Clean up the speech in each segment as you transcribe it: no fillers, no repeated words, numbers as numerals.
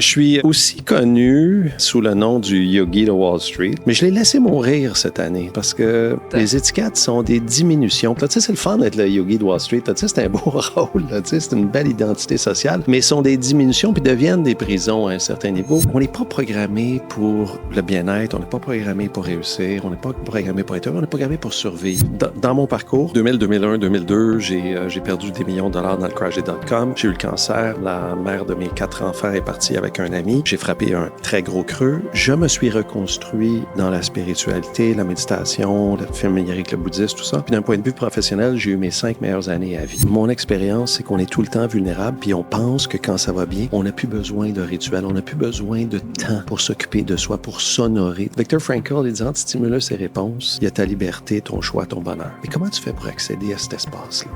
Je suis aussi connu sous le nom du Yogi de Wall Street, mais je l'ai laissé mourir cette année parce que les étiquettes sont des diminutions. Là, tu sais, c'est le fun d'être le Yogi de Wall Street. Là, tu sais, c'est un beau rôle. Là, tu sais, c'est une belle identité sociale, mais sont des diminutions puis deviennent des prisons à un certain niveau. On n'est pas programmé pour le bien-être, on n'est pas programmé pour réussir, on n'est pas programmé pour être heureux, on est programmé pour survivre. Dans mon parcours, 2000, 2001, 2002, j'ai perdu des millions de dollars dans le crash des dot-com. J'ai eu le cancer. La mère de mes 4 enfants est partie avec un ami. J'ai frappé un très gros creux. Je me suis reconstruit dans la spiritualité, la méditation, la familiarité avec le bouddhisme, tout ça. Puis d'un point de vue professionnel, j'ai eu mes 5 meilleures années à vie. Mon expérience, c'est qu'on est tout le temps vulnérable, puis on pense que quand ça va bien, on n'a plus besoin de rituels, on n'a plus besoin de temps pour s'occuper de soi, pour s'honorer. Viktor Frankl, il dit anti-stimulus et réponse, il y a ta liberté, ton choix, ton bonheur. Mais comment tu fais pour accéder à cet espace-là?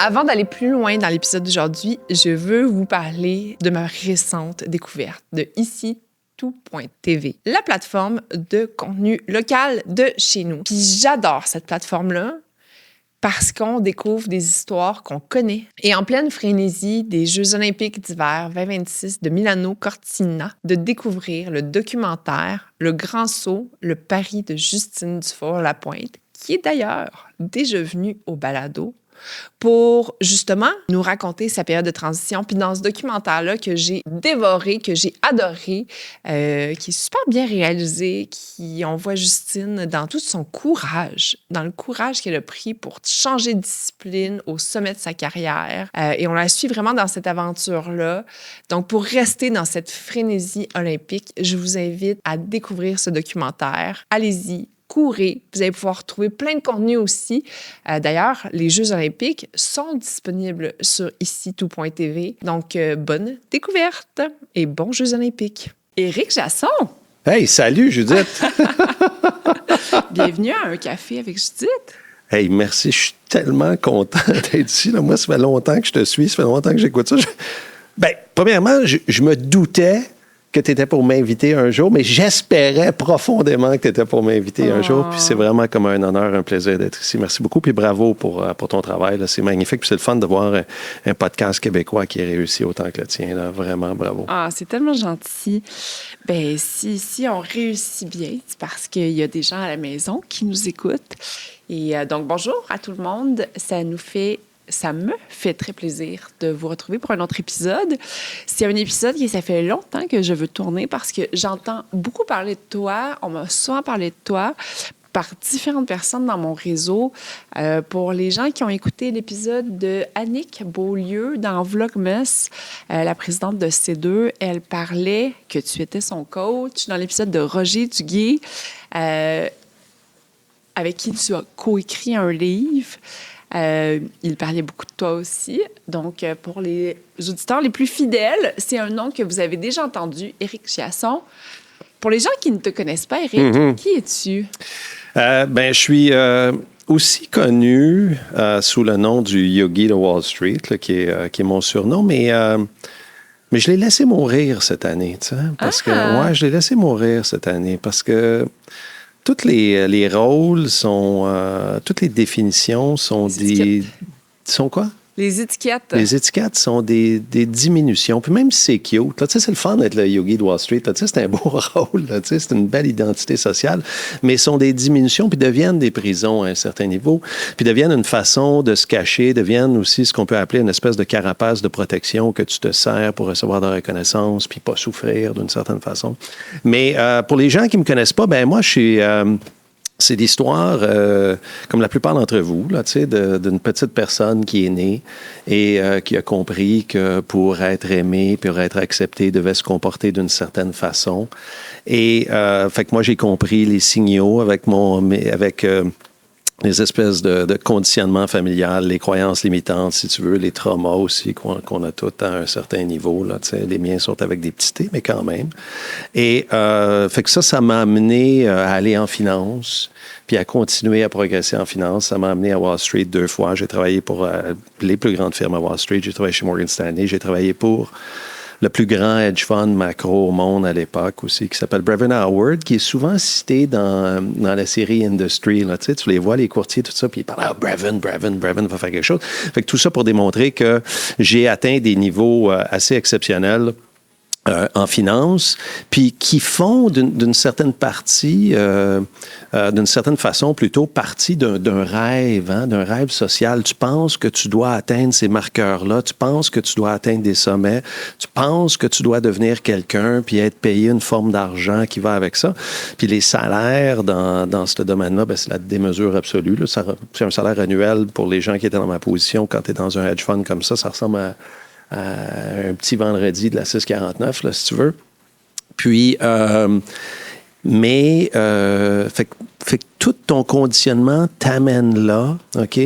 Avant d'aller plus loin dans l'épisode d'aujourd'hui, je veux vous parler de ma récente découverte de IciTout.tv, la plateforme de contenu local de chez nous. Puis j'adore cette plateforme-là parce qu'on découvre des histoires qu'on connaît. Et en pleine frénésie des Jeux olympiques d'hiver 2026 de Milano Cortina, de découvrir le documentaire Le Grand Saut, le pari de Justine Dufour-Lapointe, qui est d'ailleurs déjà venue au balado, pour justement nous raconter sa période de transition. Puis dans ce documentaire-là que j'ai dévoré, que j'ai adoré, qui est super bien réalisé, on voit Justine dans tout son courage, dans le courage qu'elle a pris pour changer de discipline au sommet de sa carrière. Et on la suit vraiment dans cette aventure-là. Donc pour rester dans cette frénésie olympique, je vous invite à découvrir ce documentaire. Allez-y. Courez. Vous allez pouvoir trouver plein de contenu aussi. D'ailleurs, les Jeux olympiques sont disponibles sur IciTout.tv. Donc, bonne découverte et bons Jeux olympiques. Éric Jasson! Hey, salut Judith! Bienvenue à Un café avec Judith. Hey, merci. Je suis tellement content d'être ici. Là, moi, ça fait longtemps que je te suis. Ça fait longtemps que j'écoute ça. Premièrement, je me doutais que tu étais pour m'inviter un jour, mais j'espérais profondément que tu étais pour m'inviter un jour. Puis c'est vraiment comme un honneur, un plaisir d'être ici. Merci beaucoup, puis bravo pour ton travail. Là. C'est magnifique, puis c'est le fun de voir un podcast québécois qui est réussi autant que le tien. Là. Vraiment, bravo. Ah, c'est tellement gentil. Bien, si on réussit bien, c'est parce qu'il y a des gens à la maison qui nous écoutent. Et donc, bonjour à tout le monde. Ça me fait très plaisir de vous retrouver pour un autre épisode. C'est un épisode ça fait longtemps que je veux tourner parce que j'entends beaucoup parler de toi. On m'a souvent parlé de toi par différentes personnes dans mon réseau. Pour les gens qui ont écouté l'épisode de Annick Beaulieu dans Vlogmas, la présidente de C2, elle parlait que tu étais son coach. Dans l'épisode de Roger Duguay, avec qui tu as coécrit un livre. Il parlait beaucoup de toi aussi. Donc, pour les auditeurs les plus fidèles, c'est un nom que vous avez déjà entendu, Éric Jasson. Pour les gens qui ne te connaissent pas, Éric, qui es-tu? Je suis aussi connu sous le nom du Yogi de Wall Street, là, qui est mon surnom, mais je l'ai laissé mourir cette année, tu sais, parce que je l'ai laissé mourir cette année parce que tous les rôles sont... toutes les définitions sont des... Sont quoi? Les étiquettes. Les étiquettes sont des diminutions. Puis même si c'est cute, là, tu sais, c'est le fun d'être le Yogi de Wall Street. Là, tu sais, c'est un beau rôle. Là, tu sais, c'est une belle identité sociale. Mais sont des diminutions puis deviennent des prisons à un certain niveau. Puis deviennent une façon de se cacher, deviennent aussi ce qu'on peut appeler une espèce de carapace de protection que tu te sers pour recevoir de la reconnaissance puis pas souffrir d'une certaine façon. Mais pour les gens qui me connaissent pas, moi, je suis... c'est l'histoire, comme la plupart d'entre vous, là, tu sais, d'une petite personne qui est née et qui a compris que pour être aimé, pour être accepté, devait se comporter d'une certaine façon. Et fait que moi, j'ai compris les signaux avec les espèces de conditionnement familial, les croyances limitantes, si tu veux, les traumas aussi qu'on a tous à un certain niveau. Là, les miens sont avec des petits T, mais quand même. Et fait que ça m'a amené à aller en finance, puis à continuer à progresser en finance. Ça m'a amené à Wall Street 2 fois. J'ai travaillé pour les plus grandes firmes à Wall Street. J'ai travaillé chez Morgan Stanley. J'ai travaillé pour le plus grand hedge fund macro au monde à l'époque aussi, qui s'appelle Brevan Howard, qui est souvent cité dans la série Industry. Là, tu les vois, les courtiers, tout ça, puis ils parlent Brevan va faire quelque chose. Fait que tout ça pour démontrer que j'ai atteint des niveaux assez exceptionnels en finance, puis qui font d'une certaine partie, d'une certaine façon plutôt partie d'un rêve, hein, d'un rêve social. Tu penses que tu dois atteindre ces marqueurs-là, tu penses que tu dois atteindre des sommets, tu penses que tu dois devenir quelqu'un, puis être payé une forme d'argent qui va avec ça. Puis les salaires dans ce domaine-là, ben, c'est la démesure absolue. Là. C'est un salaire annuel pour les gens qui étaient dans ma position quand tu es dans un hedge fund comme ça ressemble à un petit vendredi de la 649, là, si tu veux. Puis, fait que tout ton conditionnement t'amène là, OK?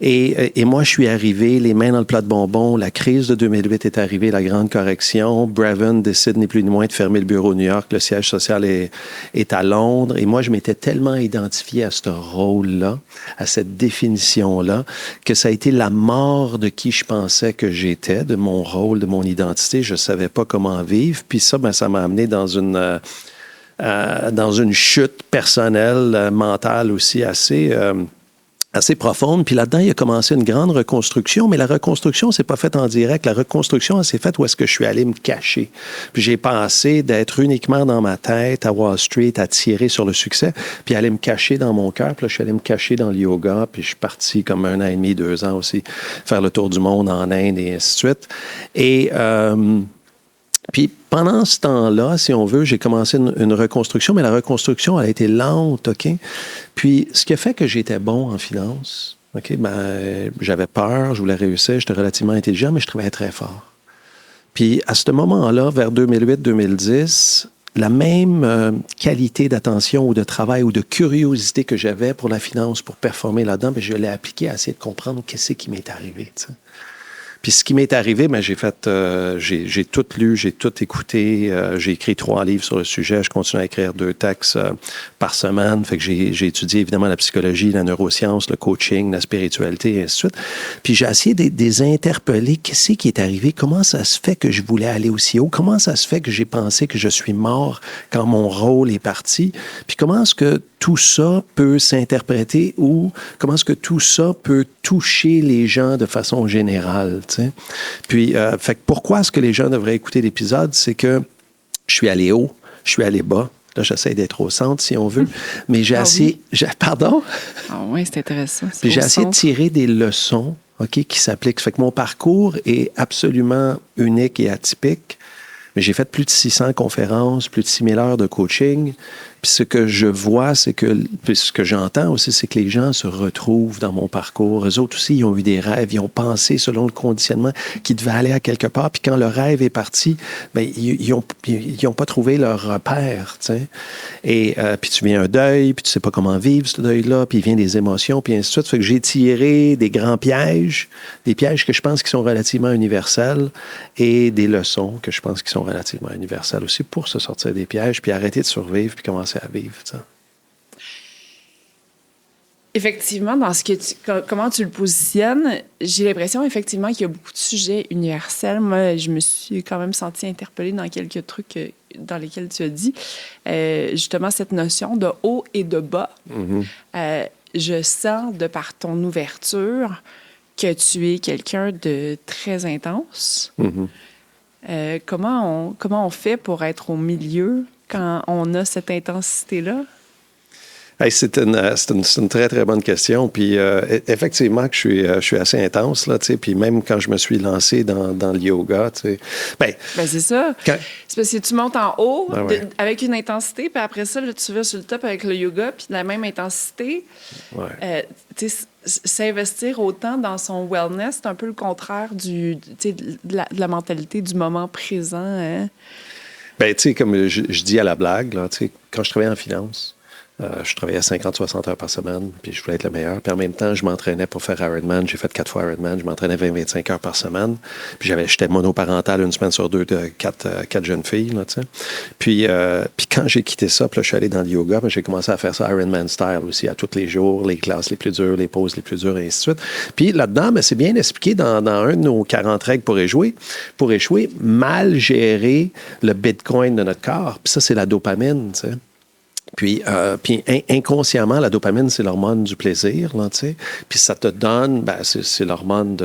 Et moi, je suis arrivé, les mains dans le plat de bonbons. La crise de 2008 est arrivée, la grande correction. Brevan décide ni plus ni moins de fermer le bureau de New York. Le siège social est à Londres. Et moi, je m'étais tellement identifié à ce rôle-là, à cette définition-là, que ça a été la mort de qui je pensais que j'étais, de mon rôle, de mon identité. Je ne savais pas comment vivre. Puis ça, ben, ça m'a amené dans une chute personnelle, mentale aussi assez profonde. Puis là-dedans, il a commencé une grande reconstruction, mais la reconstruction, c'est pas faite en direct. La reconstruction, elle s'est faite où est-ce que je suis allé me cacher. Puis j'ai passé d'être uniquement dans ma tête à Wall Street, à tirer sur le succès, puis aller me cacher dans mon cœur. Puis là, je suis allé me cacher dans le yoga, puis je suis parti comme 1 an et demi, 2 ans aussi, faire le tour du monde en Inde et ainsi de suite. Et puis pendant ce temps-là, si on veut, j'ai commencé une reconstruction, mais la reconstruction, elle a été lente, OK? Puis ce qui a fait que j'étais bon en finance, OK? Ben, j'avais peur, je voulais réussir, j'étais relativement intelligent, mais je travaillais très fort. Puis à ce moment-là, vers 2008-2010, la même qualité d'attention ou de travail ou de curiosité que j'avais pour la finance, pour performer là-dedans, bien, je l'ai appliquée à essayer de comprendre qu'est-ce qui m'est arrivé, tu sais. Puis ce qui m'est arrivé, ben, j'ai tout lu, j'ai tout écouté. J'ai écrit 3 livres sur le sujet. Je continue à écrire 2 textes par semaine. Fait que j'ai étudié évidemment la psychologie, la neuroscience, le coaching, la spiritualité, et ainsi de suite. Puis j'ai essayé de les interpeller. Qu'est-ce qui est arrivé? Comment ça se fait que je voulais aller aussi haut? Comment ça se fait que j'ai pensé que je suis mort quand mon rôle est parti? Puis comment est-ce que tout ça peut s'interpréter ou comment est-ce que tout ça peut toucher les gens de façon générale, tu sais? Puis, fait que pourquoi est-ce que les gens devraient écouter l'épisode? C'est que je suis allé haut, je suis allé bas. Là, j'essaie d'être au centre, si on veut. Mais j'ai essayé... Oui. Pardon? Ah oui, c'est intéressant. Puis j'ai essayé de tirer des leçons, OK, qui s'appliquent. Fait que mon parcours est absolument unique et atypique. Mais j'ai fait plus de 600 conférences, plus de 6000 heures de coaching. Puis ce que je vois, c'est que, puis ce que j'entends aussi, c'est que les gens se retrouvent dans mon parcours. Eux autres aussi, ils ont eu des rêves, ils ont pensé selon le conditionnement qu'ils devaient aller à quelque part. Puis quand le rêve est parti, bien, ils ont pas trouvé leur repère, tu sais. Et puis tu viens un deuil, puis tu sais pas comment vivre ce deuil-là, puis il vient des émotions, puis ainsi de suite. Fait que j'ai tiré des grands pièges, des pièges que je pense qui sont relativement universels, et des leçons que je pense qui sont relativement universelles aussi pour se sortir des pièges, puis arrêter de survivre, puis commencer à vivre, ça. Effectivement, dans comment tu le positionnes, j'ai l'impression effectivement qu'il y a beaucoup de sujets universels. Moi, je me suis quand même sentie interpellée dans quelques trucs dans lesquels tu as dit. Justement, cette notion de haut et de bas. Mm-hmm. Je sens, de par ton ouverture, que tu es quelqu'un de très intense. Mm-hmm. Comment on fait pour être au milieu quand on a cette intensité-là? Hey, c'est une très, très bonne question. Puis effectivement que je suis assez intense, là, tu sais. Puis même quand je me suis lancé dans le yoga, tu sais. Ben c'est ça. C'est parce que tu montes en haut avec une intensité, puis après ça, là, tu vas sur le top avec le yoga, puis de la même intensité. Ouais. Tu sais, s'investir autant dans son wellness, c'est un peu le contraire de la mentalité du moment présent. Hein? Ben, tu sais, comme je dis à la blague, là, tu sais, quand je travaillais en finance, Je travaillais 50-60 heures par semaine, puis je voulais être le meilleur. Puis en même temps, je m'entraînais pour faire Ironman. J'ai fait 4 fois Ironman. Je m'entraînais 20-25 heures par semaine. Puis j'étais monoparental une semaine sur deux de 4 jeunes filles. Là, tu sais. Puis quand j'ai quitté ça, puis là, je suis allé dans le yoga, puis j'ai commencé à faire ça Ironman style aussi, à tous les jours, les classes les plus dures, les pauses les plus dures, et ainsi de suite. Puis là-dedans, c'est bien expliqué dans un de nos 40 règles pour échouer. Pour échouer, mal gérer le bitcoin de notre corps. Puis ça, c'est la dopamine, tu sais. Puis inconsciemment, la dopamine, c'est l'hormone du plaisir, là, tu sais. Puis ça te donne, c'est l'hormone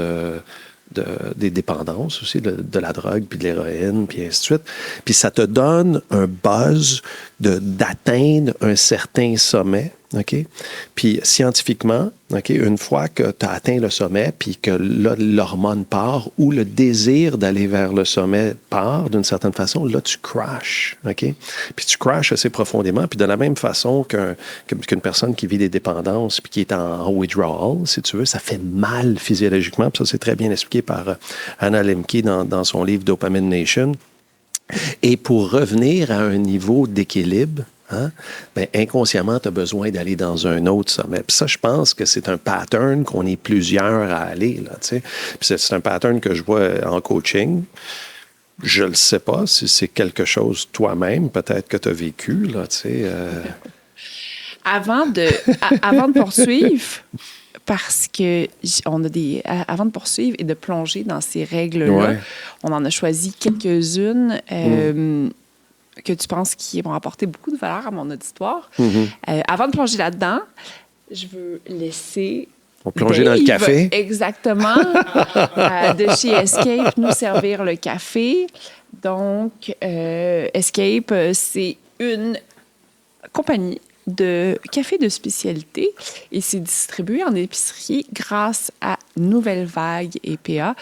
des dépendances aussi, de la drogue, puis de l'héroïne, puis ainsi de suite. Puis ça te donne un buzz d'atteindre un certain sommet, OK? Puis scientifiquement, OK, une fois que tu as atteint le sommet, puis que là, l'hormone part, ou le désir d'aller vers le sommet part, d'une certaine façon, là, tu crashes, OK? Puis tu crashes assez profondément, puis de la même façon qu'une personne qui vit des dépendances, puis qui est en withdrawal, si tu veux, ça fait mal physiologiquement, puis ça, c'est très bien expliqué par Anna Lembke dans son livre Dopamine Nation. Et pour revenir à un niveau d'équilibre, hein, inconsciemment, tu as besoin d'aller dans un autre sommet. Puis ça, je pense que c'est un pattern qu'on est plusieurs à aller. Là, tu sais. Puis c'est un pattern que je vois en coaching. Je ne le sais pas si c'est quelque chose toi-même, peut-être que tu as vécu. Là, tu sais, Avant de poursuivre, parce que avant de poursuivre et de plonger dans ces règles-là, ouais. on en a choisi quelques-unes que tu penses qui vont apporter beaucoup de valeur à mon auditoire. Avant de plonger là-dedans, je veux laisser on plongeait dans le café. Exactement. De chez Escape, nous servir le café. Donc, Escape, c'est une compagnie de café de spécialité et c'est distribué en épicerie grâce à Nouvelle Vague et PA.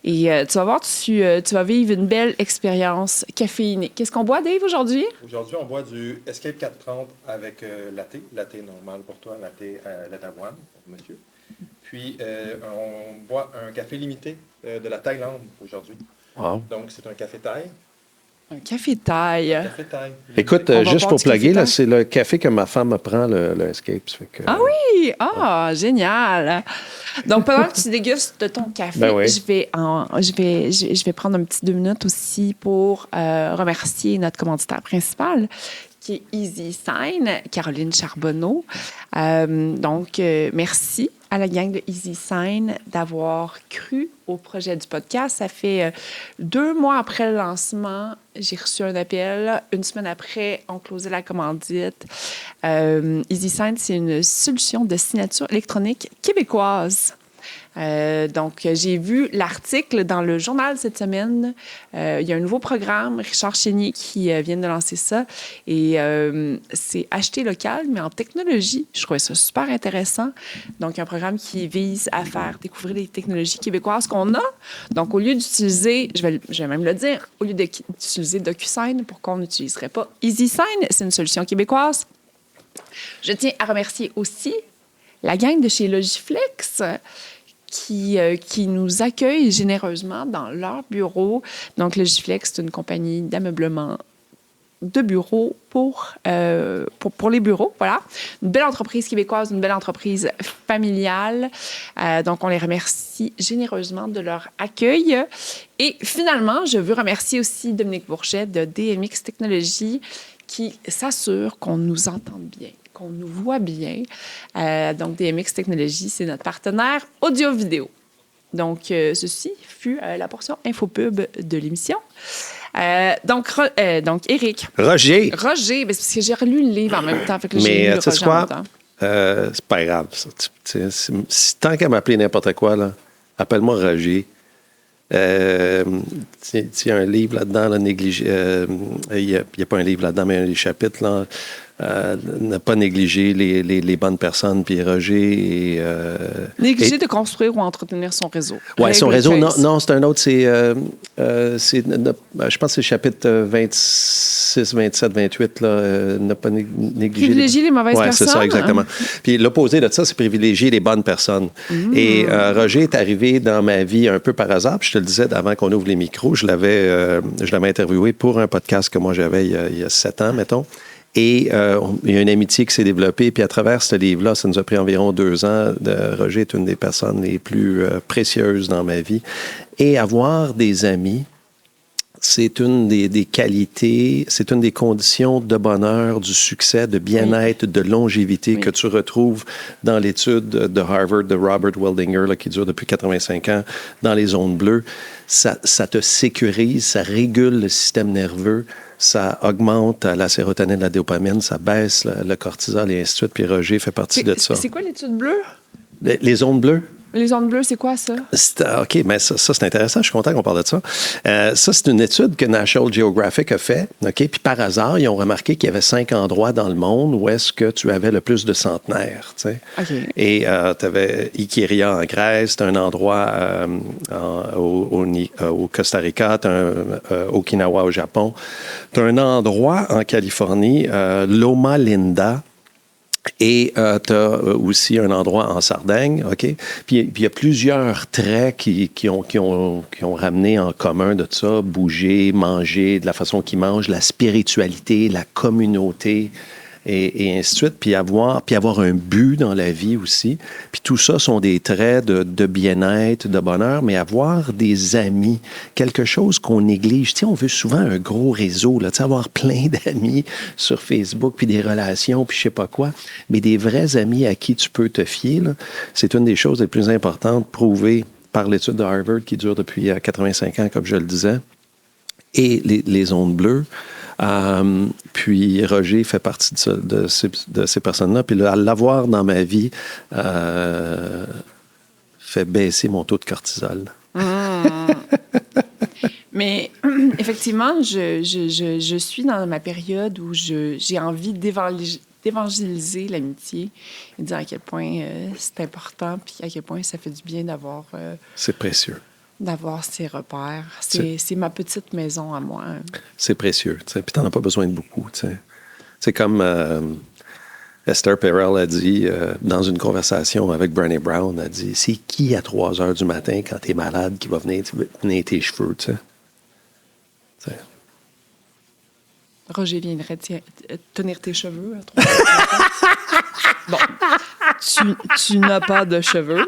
Et tu vas voir, tu vas vivre une belle expérience caféinée. Qu'est-ce qu'on boit, Dave, aujourd'hui? Aujourd'hui, on boit du Escape 430 avec latte normal pour toi, latte d'avoine pour monsieur. Puis, on boit un café limité de la Thaïlande aujourd'hui. Wow. Donc, c'est un café thaï. Un café thaï. Café thaï. Écoute, juste pour plugger, là, c'est le café que ma femme me prend, le Escape. Ah oui! Ah, génial! Donc, pendant que tu dégustes ton café, oui. je vais prendre un petit 2 minutes aussi pour remercier notre commanditaire principal, qui est Easy Sign, Caroline Charbonneau. Donc, merci à la gang de Easy Sign d'avoir cru au projet du podcast. Ça fait 2 mois après le lancement, j'ai reçu un appel. 1 semaine après, on closait la commandite. Easy Sign, c'est une solution de signature électronique québécoise. Donc, j'ai vu l'article dans le journal cette semaine. Il y a un nouveau programme, Richard Chénier, qui vient de lancer ça. Et c'est acheter local, mais en technologie. Je trouvais ça super intéressant. Donc, un programme qui vise à faire découvrir les technologies québécoises qu'on a. Donc, au lieu d'utiliser, je vais même le dire, au lieu d'utiliser DocuSign, pourquoi on n'utiliserait pas EasySign? C'est une solution québécoise. Je tiens à remercier aussi la gang de chez Logiflex, qui nous accueille généreusement dans leur bureau. Donc, Logiflex, c'est une compagnie d'ameublement de bureaux pour les bureaux. Voilà. Une belle entreprise québécoise, une belle entreprise familiale. Donc, on les remercie généreusement de leur accueil. Et finalement, je veux remercier aussi Dominique Bourget de DMX Technologies qui s'assure qu'on nous entende bien, qu'on nous voit bien. Donc, DMX Technologies, c'est notre partenaire audio-vidéo. Donc, ceci fut la portion infopub de l'émission. Donc, Éric. Roger, ben, c'est parce que j'ai relu le livre en même temps. Fait que là, j'ai mais lu tu sais Roger en quoi? même temps. C'est pas grave. Ça. Tant qu'à m'appeler n'importe quoi, là, appelle-moi Roger. Il y a un livre là-dedans, là, négligé. Il n'y a pas un livre là-dedans, mais un des chapitres, là. Ne pas négliger les bonnes personnes, puis Roger. Négliger de construire ou entretenir son réseau. Oui, son Règle réseau, 15. non, c'est un autre. Je pense que c'est le chapitre 26, 27, 28, là, ne pas négliger. Privilégier les mauvaises personnes. Oui, c'est ça, exactement. Puis l'opposé de ça, c'est privilégier les bonnes personnes. Et Roger est arrivé dans ma vie un peu par hasard. Puis je te le disais avant qu'on ouvre les micros, je l'avais interviewé pour un podcast que moi j'avais il y a 7 ans, mettons. Et il y a une amitié qui s'est développée. Puis à travers ce livre-là, ça nous a pris environ 2 ans. Roger est une des personnes les plus précieuses dans ma vie. Et avoir des amis, c'est une des qualités, c'est une des conditions de bonheur, du succès, de bien-être, de longévité que tu retrouves dans l'étude de Harvard de Robert Waldinger, là, qui dure depuis 85 ans, dans les zones bleues. Ça te sécurise, ça régule le système nerveux, ça augmente la sérotonine, la dopamine, ça baisse le cortisol et ainsi de suite. Puis Roger fait partie de ça. C'est quoi l'étude bleue? Les zones bleues? Les zones bleues, c'est quoi ça? OK, mais ça, c'est intéressant. Je suis content qu'on parle de ça. Ça, c'est une étude que National Geographic a fait. OK? Puis par hasard, ils ont remarqué qu'il y avait 5 endroits dans le monde où est-ce que tu avais le plus de centenaires. Tu sais. Okay. Et tu avais Iquiria en Grèce, tu as un endroit au Costa Rica, tu as Okinawa au Japon. Tu as un endroit en Californie, Loma Linda. Et tu as aussi un endroit en Sardaigne, OK? Puis il y a plusieurs traits qui ont ramené en commun de ça, bouger, manger, de la façon qu'ils mangent, la spiritualité, la communauté, et ainsi de suite, puis avoir un but dans la vie aussi. Puis tout ça sont des traits de bien-être, de bonheur, mais avoir des amis, quelque chose qu'on néglige. Tu sais, on veut souvent un gros réseau, là, tu sais, avoir plein d'amis sur Facebook, puis des relations, puis je sais pas quoi, mais des vrais amis à qui tu peux te fier, là, c'est une des choses les plus importantes prouvées par l'étude de Harvard qui dure depuis 85 ans, comme je le disais, et les zones bleues. Puis Roger fait partie de ces personnes-là. Puis l'avoir dans ma vie fait baisser mon taux de cortisol. Mais effectivement, je suis dans ma période où j'ai envie d'évangéliser l'amitié et de dire à quel point c'est important puis à quel point ça fait du bien d'avoir... c'est précieux. D'avoir ses repères. C'est ma petite maison à moi. C'est précieux. Puis tu n'en as pas besoin de beaucoup. T'sais. C'est comme Esther Perel a dit dans une conversation avec Brené Brown, elle a dit, c'est qui à 3 heures du matin quand tu es malade qui va venir tes cheveux? T'sais? Roger viendrait tenir tes cheveux à 3 heures du matin. Bon, tu n'as pas de cheveux.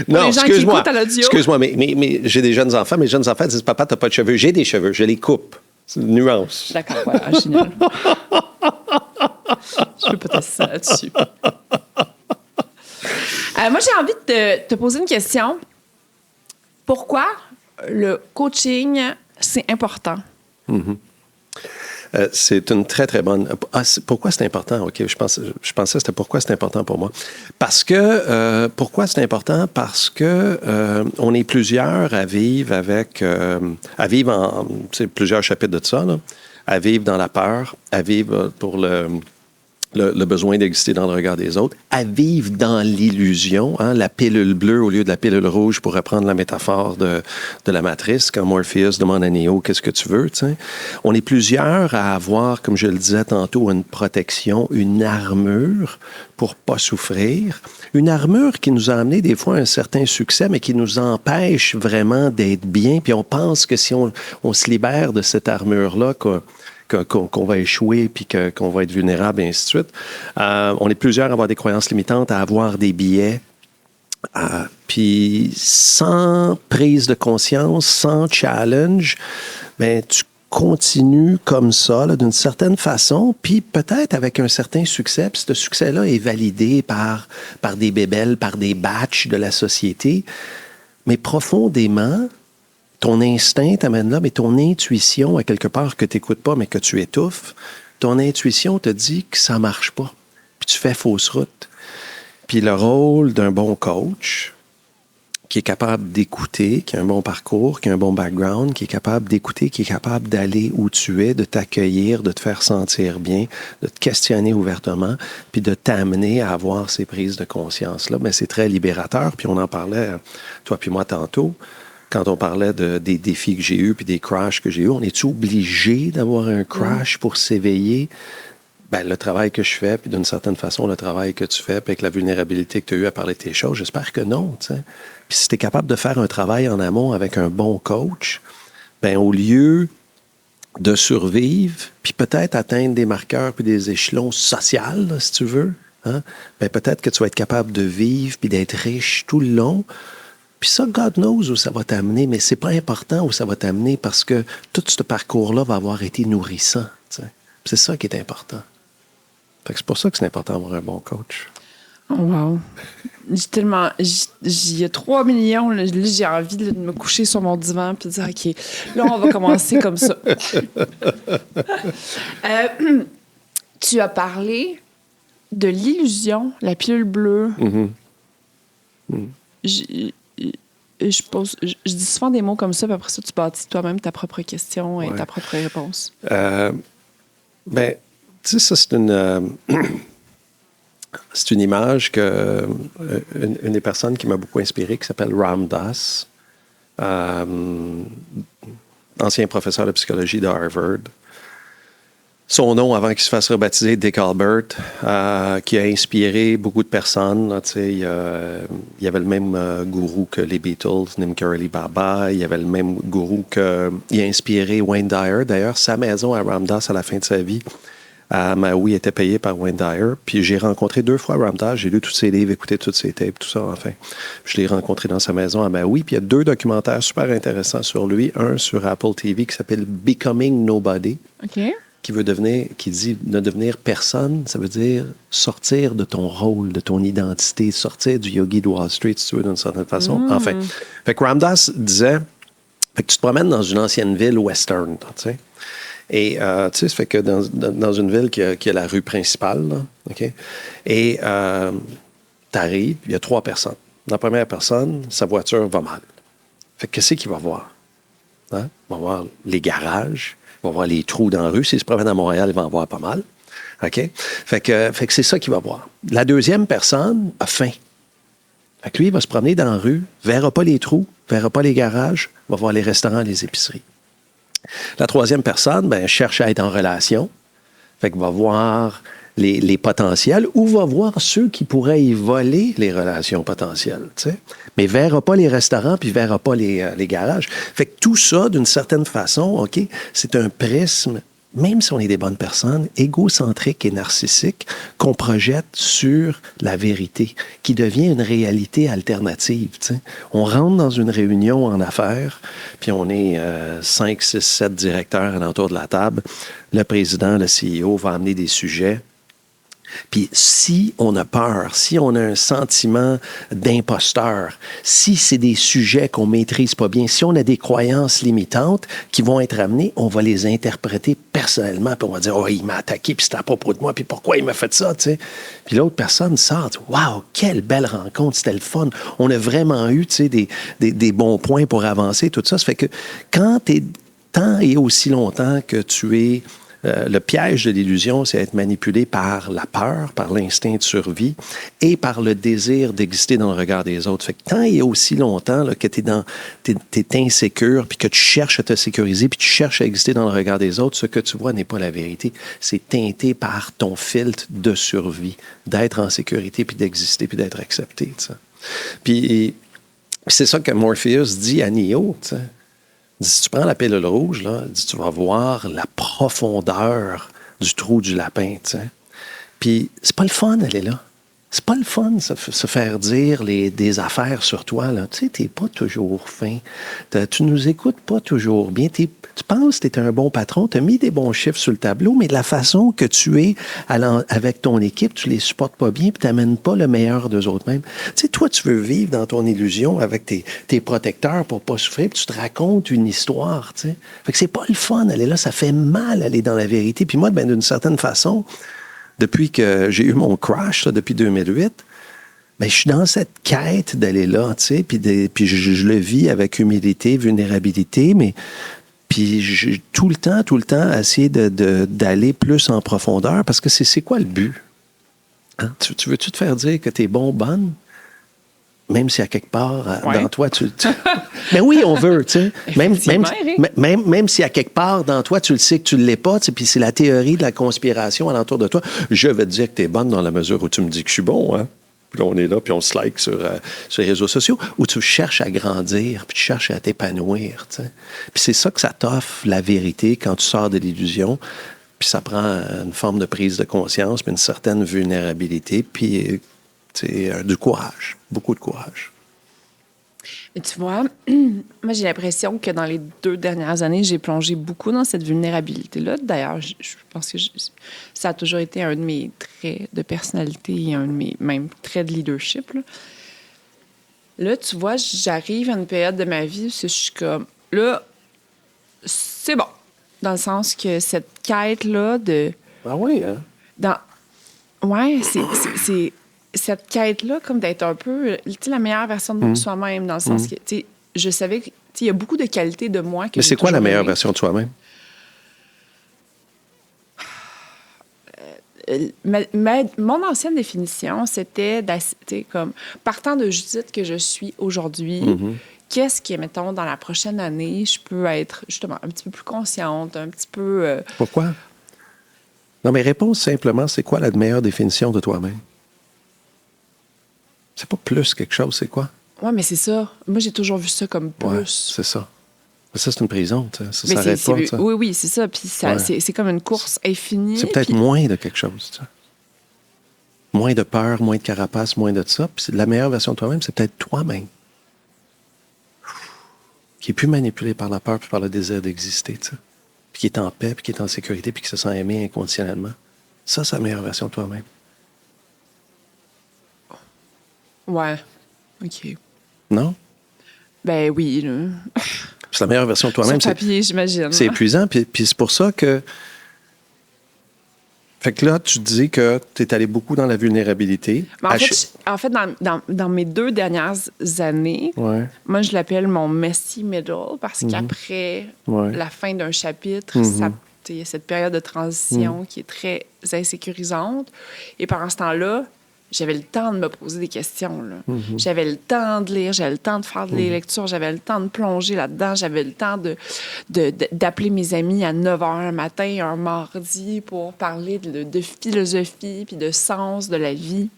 Non, excuse-moi, mais j'ai des jeunes enfants. Mes jeunes enfants disent, papa, t'as pas de cheveux. J'ai des cheveux, je les coupe. C'est une nuance. D'accord, voilà, génial. Je peux pas t'assister là-dessus. Moi, j'ai envie de te poser une question. Pourquoi le coaching, c'est important? Mm-hmm. C'est une très, très bonne... pourquoi c'est important? OK, je pensais que c'était pourquoi c'est important pour moi. Parce que... pourquoi c'est important? Parce que on est plusieurs à vivre avec... à vivre en... C'est plusieurs chapitres de ça, là. À vivre dans la peur, à vivre pour le besoin d'exister dans le regard des autres, à vivre dans l'illusion, hein, la pilule bleue au lieu de la pilule rouge, pour reprendre la métaphore de la matrice, quand Morpheus demande à Neo « Qu'est-ce que tu veux? » T'sais. On est plusieurs à avoir, comme je le disais tantôt, une protection, une armure pour pas souffrir. Une armure qui nous a amené des fois un certain succès, mais qui nous empêche vraiment d'être bien. Puis on pense que si on se libère de cette armure-là, qu'on va échouer, puis qu'on va être vulnérable, et ainsi de suite. On est plusieurs à avoir des croyances limitantes, à avoir des biais. Puis sans prise de conscience, sans challenge, ben tu continues comme ça, là, d'une certaine façon, puis peut-être avec un certain succès, puis ce succès-là est validé par des bébelles, par des batchs de la société. Mais profondément, ton instinct t'amène là, mais ton intuition, à quelque part que tu n'écoutes pas, mais que tu étouffes, ton intuition te dit que ça ne marche pas. Puis tu fais fausse route. Puis le rôle d'un bon coach, qui est capable d'écouter, qui a un bon parcours, qui a un bon background, qui est capable d'écouter, qui est capable d'aller où tu es, de t'accueillir, de te faire sentir bien, de te questionner ouvertement, puis de t'amener à avoir ces prises de conscience-là, mais c'est très libérateur. Puis on en parlait, toi puis moi, tantôt. Quand on parlait des défis que j'ai eus puis des crashs que j'ai eus, on est-tu obligé d'avoir un crash pour s'éveiller? Ben, le travail que je fais, puis d'une certaine façon, le travail que tu fais, puis avec la vulnérabilité que tu as eue à parler de tes choses, j'espère que non, tu sais. Puis si tu es capable de faire un travail en amont avec un bon coach, ben au lieu de survivre, puis peut-être atteindre des marqueurs puis des échelons sociaux, là, si tu veux, hein? Ben, peut-être que tu vas être capable de vivre puis d'être riche tout le long. Puis ça, God knows où ça va t'amener, mais c'est pas important où ça va t'amener parce que tout ce parcours-là va avoir été nourrissant. T'sais. C'est ça qui est important. Fait que c'est pour ça que c'est important d'avoir un bon coach. Oh, wow. J'ai tellement... Il y a 3 millions, là, j'ai envie de me coucher sur mon divan puis de dire, OK, là, on va commencer comme ça. Tu as parlé de l'illusion, la pilule bleue. Je dis souvent des mots comme ça, puis après ça, tu bâtis toi-même ta propre question et ta propre réponse. Ben, tu sais, ça, c'est une... c'est une image que une des personnes qui m'a beaucoup inspiré, qui s'appelle Ram Dass, ancien professeur de psychologie de Harvard. Son nom, avant qu'il se fasse rebaptiser, Dick Albert, qui a inspiré beaucoup de personnes. Là, il y avait le même gourou que les Beatles, Nimka Ali Baba. Il y avait le même gourou qui a inspiré Wayne Dyer. D'ailleurs, sa maison à Ram Dass, à la fin de sa vie, à Maui, était payée par Wayne Dyer. Puis j'ai rencontré 2 fois Ram Dass. J'ai lu tous ses livres, écouté toutes ses tapes, tout ça, enfin. Je l'ai rencontré dans sa maison à Maui. Puis il y a 2 documentaires super intéressants sur lui. Un sur Apple TV qui s'appelle Becoming Nobody. OK. Qui dit ne devenir personne, ça veut dire sortir de ton rôle, de ton identité, sortir du yogi de Wall Street, si tu veux, d'une certaine façon. Enfin, fait que Ram Dass disait, fait que tu te promènes dans une ancienne ville western, tu sais. Et, tu sais, ça fait que dans une ville qui a la rue principale, là, OK? Et tu arrives, il y a 3 personnes. La première personne, sa voiture va mal. Fait que qu'est-ce qu'il va voir? Hein? Il va voir les garages, il va voir les trous dans la rue. S'il se promène à Montréal, il va en voir pas mal. OK? Fait que c'est ça qu'il va voir. La deuxième personne a faim. Fait que lui, il va se promener dans la rue, verra pas les trous, verra pas les garages, va voir les restaurants, les épiceries. La troisième personne, ben, cherche à être en relation. Fait qu'il va voir les potentiels ou va voir ceux qui pourraient y voler les relations potentielles, tu sais. Mais verra pas les restaurants puis verra pas les garages. Fait que tout ça, d'une certaine façon, OK, c'est un prisme, même si on est des bonnes personnes, égocentriques et narcissiques, qu'on projette sur la vérité, qui devient une réalité alternative, tu sais. On rentre dans une réunion en affaires, puis on est 5, 6, 7 directeurs alentour de la table. Le président, le CEO va amener des sujets. Puis si on a peur, si on a un sentiment d'imposteur, si c'est des sujets qu'on maîtrise pas bien, si on a des croyances limitantes qui vont être amenées, on va les interpréter personnellement, puis on va dire « Oh, il m'a attaqué, puis c'était à propos de moi, puis pourquoi il m'a fait ça? » tu sais. Puis l'autre personne sort « Wow, quelle belle rencontre, c'était le fun. On a vraiment eu tu sais, des bons points pour avancer, tout ça. » Ça fait que quand tant et aussi longtemps que tu es... le piège de l'illusion, c'est être manipulé par la peur, par l'instinct de survie et par le désir d'exister dans le regard des autres. Fait que tant et aussi longtemps là, que t'es insécure, puis que tu cherches à te sécuriser, puis tu cherches à exister dans le regard des autres, ce que tu vois n'est pas la vérité. C'est teinté par ton filtre de survie, d'être en sécurité, puis d'exister, puis d'être accepté. T'sais. Puis c'est ça que Morpheus dit à Neo, tu sais. Si tu prends la pilule rouge, là, tu vas voir la profondeur du trou du lapin, tu sais. Puis c'est pas le fun, elle est là. C'est pas le fun, se faire dire des affaires sur toi, là. Tu sais, t'es pas toujours fin. Tu nous écoutes pas toujours bien. Tu penses que t'es un bon patron, t'as mis des bons chiffres sur le tableau, mais de la façon que tu es avec ton équipe, tu les supportes pas bien, puis t'amènes pas le meilleur d'eux autres mêmes. Tu sais, toi, tu veux vivre dans ton illusion avec tes protecteurs pour pas souffrir, puis tu te racontes une histoire, tu sais. Fait que c'est pas le fun, elle est là, ça fait mal aller dans la vérité. Puis moi, ben, d'une certaine façon, depuis que j'ai eu mon crash, là, depuis 2008, ben, je suis dans cette quête d'aller là, tu sais, puis je le vis avec humilité, vulnérabilité, mais puis tout le temps, essayer d'aller plus en profondeur, parce que c'est quoi le but? Hein? Tu veux-tu te faire dire que t'es bonne? Même si à quelque part, dans toi, Mais oui, on veut, tu sais. Même si à quelque part, dans toi, tu le sais que tu ne l'es pas, puis c'est la théorie de la conspiration alentour de toi. Je vais te dire que tu es bonne dans la mesure où tu me dis que je suis bon, hein? Puis là, on est là, puis on se like sur les réseaux sociaux, où tu cherches à grandir, puis tu cherches à t'épanouir. T'sais. Puis c'est ça que ça t'offre, la vérité, quand tu sors de l'illusion. Puis ça prend une forme de prise de conscience, puis une certaine vulnérabilité, puis du courage, beaucoup de courage. Et tu vois, moi, j'ai l'impression que dans les 2 dernières années, j'ai plongé beaucoup dans cette vulnérabilité-là. D'ailleurs, je pense que ça a toujours été un de mes traits de personnalité et un de mes même traits de leadership. Là, tu vois, j'arrive à une période de ma vie où je suis comme, là, c'est bon. Dans le sens que cette quête-là de... Ah oui, hein? Ouais, c'est cette quête-là, comme d'être un peu, tu sais, la meilleure version de soi-même, dans le sens que, tu sais, je savais que, tu sais, il y a beaucoup de qualités de moi que Mais c'est quoi la meilleure version de soi-même? Mon ancienne définition, c'était comme, partant de Judith que je suis aujourd'hui, qu'est-ce qui, mettons, dans la prochaine année, je peux être, justement, un petit peu plus consciente, un petit peu... Pourquoi? Non, mais réponds simplement, c'est quoi la meilleure définition de toi-même? C'est pas plus quelque chose, c'est quoi? Oui, mais c'est ça. Moi, j'ai toujours vu ça comme plus. Ouais, c'est ça. Ça, c'est une prison, ça Mais s'arrête pas. Ça. Oui, c'est ça. Puis c'est comme une course infinie. C'est peut-être moins de quelque chose, ça. Moins de peur, moins de carapace, moins de ça. Puis la meilleure version de toi-même, c'est peut-être toi-même. Qui est plus manipulé par la peur puis par le désir d'exister, tu sais. Puis qui est en paix, puis qui est en sécurité, puis qui se sent aimé inconditionnellement. Ça, c'est la meilleure version de toi-même. Ouais. OK. Non? Ben oui, là. C'est la meilleure version de toi-même. Sur papier, j'imagine. C'est épuisant, puis c'est pour ça que... Fait que là, tu dis que tu es allé beaucoup dans la vulnérabilité. Mais en fait, dans mes 2 dernières années, ouais. moi, je l'appelle mon messy middle parce qu'après la fin d'un chapitre, il y a cette période de transition qui est très insécurisante. Et pendant ce temps-là, j'avais le temps de me poser des questions. Là. J'avais le temps de lire, j'avais le temps de faire des lectures, j'avais le temps de plonger là-dedans, j'avais le temps d'appeler mes amis à 9 h le matin, un mardi, pour parler de philosophie puis de sens de la vie.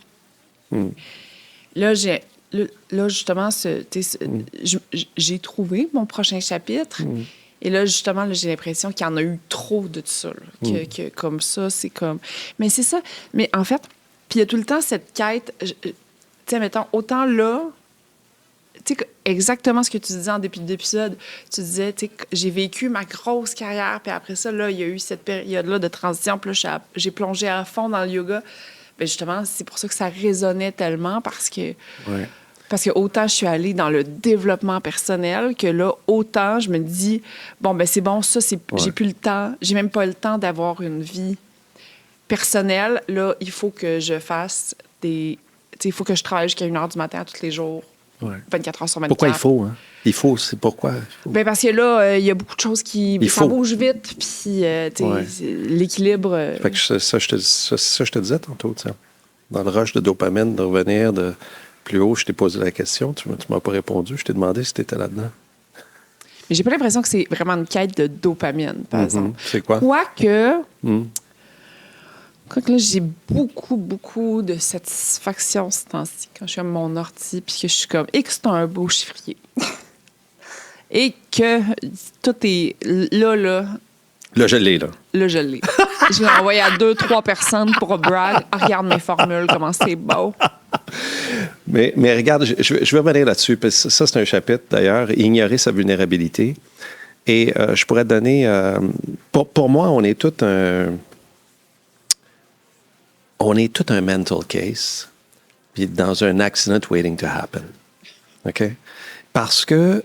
Là, justement, j'ai trouvé mon prochain chapitre. Et là, justement, j'ai l'impression qu'il y en a eu trop de ça. Là, que comme ça, c'est comme... Mais c'est ça. Mais en fait... Puis il y a tout le temps cette quête, tu sais, mettons, autant là, tu sais, exactement ce que tu disais en début d'épisode, tu disais, tu sais, j'ai vécu ma grosse carrière, puis après ça, là, il y a eu cette période-là de transition, puis là, j'ai plongé à fond dans le yoga. Bien, justement, c'est pour ça que ça résonnait tellement, parce que autant je suis allée dans le développement personnel que là, autant je me dis, bon, ben c'est bon, ça, j'ai plus le temps, j'ai même pas le temps d'avoir une vie personnel, là, il faut que je fasse il faut que je travaille jusqu'à 1 h du matin tous les jours, 24 heures sur 24. Pourquoi il faut, hein? Il faut, c'est pourquoi? Ben parce que là, il y a beaucoup de choses qui... Ça bouge vite, puis l'équilibre... Fait que ça, je te disais tantôt, tiens. Dans le rush de dopamine, de revenir de plus haut, je t'ai posé la question, tu m'as pas répondu, je t'ai demandé si tu étais là-dedans. Mais j'ai pas l'impression que c'est vraiment une quête de dopamine, par exemple. C'est quoi? Quoique là, j'ai beaucoup de satisfaction ce temps-ci quand je suis à mon ordi puis que je suis comme, et que c'est un beau chiffrier. Et que tout est là. Là, je l'ai, là. Là, je l'ai. Je l'ai envoyé à 2-3 personnes pour brag. Regarde mes formules, comment c'est beau. Mais regarde, je vais revenir là-dessus. Parce que ça, c'est un chapitre, d'ailleurs, ignorer sa vulnérabilité. Et je pourrais te donner... pour moi, on est tout un mental case, puis dans un accident waiting to happen. OK? Parce que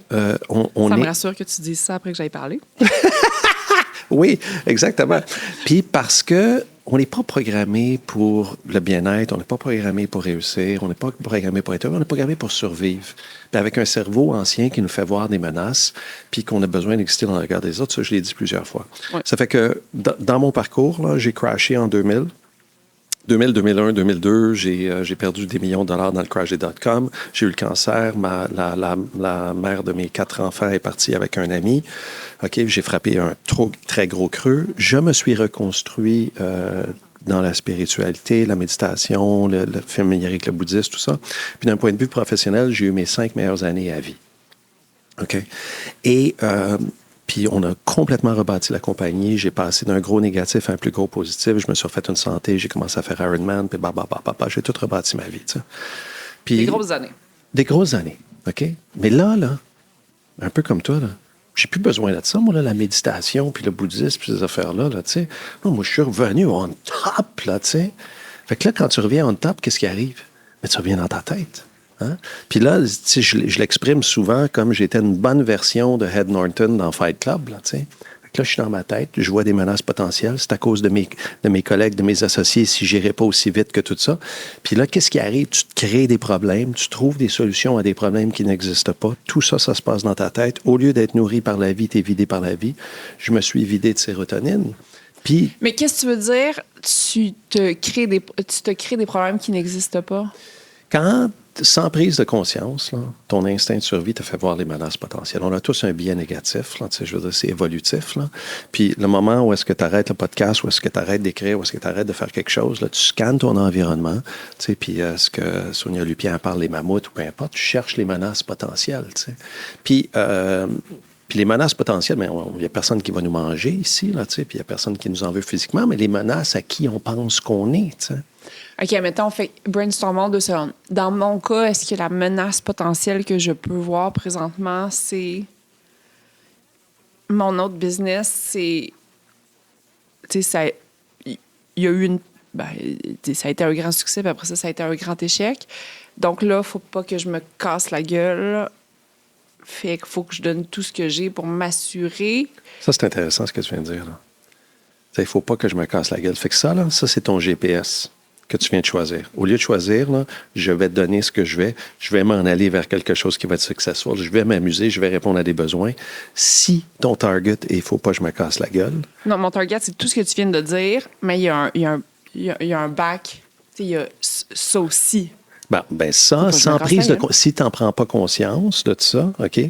on ça est... me rassure que tu dises ça après que j'aille parler. Oui, exactement. Puis parce que on n'est pas programmé pour le bien-être, on n'est pas programmé pour réussir, on n'est pas programmé pour être heureux, on est programmé pour survivre. Puis avec un cerveau ancien qui nous fait voir des menaces, puis qu'on a besoin d'exister dans le regard des autres, ça, je l'ai dit plusieurs fois. Ouais. Ça fait que dans mon parcours, là, j'ai crashé en 2000. 2000, 2001, 2002, j'ai perdu des millions de dollars dans le crash des dot-com. J'ai eu le cancer. La mère de mes 4 enfants est partie avec un ami. OK, j'ai frappé un très gros creux. Je me suis reconstruit dans la spiritualité, la méditation, le familier avec le bouddhisme, tout ça. Puis d'un point de vue professionnel, j'ai eu mes 5 meilleures années à vie. OK? Et puis on a complètement rebâti la compagnie. J'ai passé d'un gros négatif à un plus gros positif. Je me suis refait une santé. J'ai commencé à faire Ironman. Puis j'ai tout rebâti ma vie. Tu sais. Puis, Des grosses années. Des grosses années. OK? Mais là, un peu comme toi, là, j'ai plus besoin de ça, moi, là, la méditation, puis le bouddhisme, puis ces affaires-là, là, tu sais. Non, moi, je suis revenu on top, là, tu sais. Fait que là, quand tu reviens on top, qu'est-ce qui arrive? Mais tu reviens dans ta tête. Hein? Puis là, tu sais, je l'exprime souvent comme j'étais une bonne version de Ed Norton dans Fight Club, là, tu sais. Fait que là, je suis dans ma tête, je vois des menaces potentielles. C'est à cause de mes collègues, de mes associés, si je n'irais pas aussi vite que tout ça. Puis là, qu'est-ce qui arrive? Tu te crées des problèmes, tu trouves des solutions à des problèmes qui n'existent pas. Tout ça, ça se passe dans ta tête. Au lieu d'être nourri par la vie, tu es vidé par la vie. Je me suis vidé de sérotonine. Puis, mais qu'est-ce que tu veux dire? Tu te crées des problèmes qui n'existent pas? quand, sans prise de conscience, là, ton instinct de survie te fait voir les menaces potentielles. On a tous un biais négatif, là, je veux dire, c'est évolutif. Là. Puis le moment où est-ce que tu arrêtes le podcast, où est-ce que tu arrêtes d'écrire, où est-ce que tu arrêtes de faire quelque chose, là, tu scannes ton environnement, puis ce que Sonia Lupien parle, les mammouths ou peu importe, tu cherches les menaces potentielles. Puis les menaces potentielles, il n'y a personne qui va nous manger ici, là, puis il n'y a personne qui nous en veut physiquement, mais les menaces à qui on pense qu'on est. T'sais. OK, mettons, on fait brainstorming 2 secondes. Dans mon cas, est-ce que la menace potentielle que je peux voir présentement, c'est mon autre business, c'est... Tu sais, il y a eu une... ça a été un grand succès, puis après ça a été un grand échec. Donc là, il ne faut pas que je me casse la gueule. Fait qu'il faut que je donne tout ce que j'ai pour m'assurer. Ça, c'est intéressant ce que tu viens de dire. Il ne faut pas que je me casse la gueule. Fait que ça, là, ça, c'est ton GPS que tu viens de choisir. Au lieu de choisir, là, je vais te donner ce que je vais m'en aller vers quelque chose qui va être successful, je vais m'amuser, je vais répondre à des besoins. Si ton target est « il ne faut pas que je me casse la gueule ». Non, mon target, c'est tout ce que tu viens de dire, mais il y a un back. Il y a ça aussi. Ben ça, sans prise de si tu n'en prends pas conscience de tout ça, OK,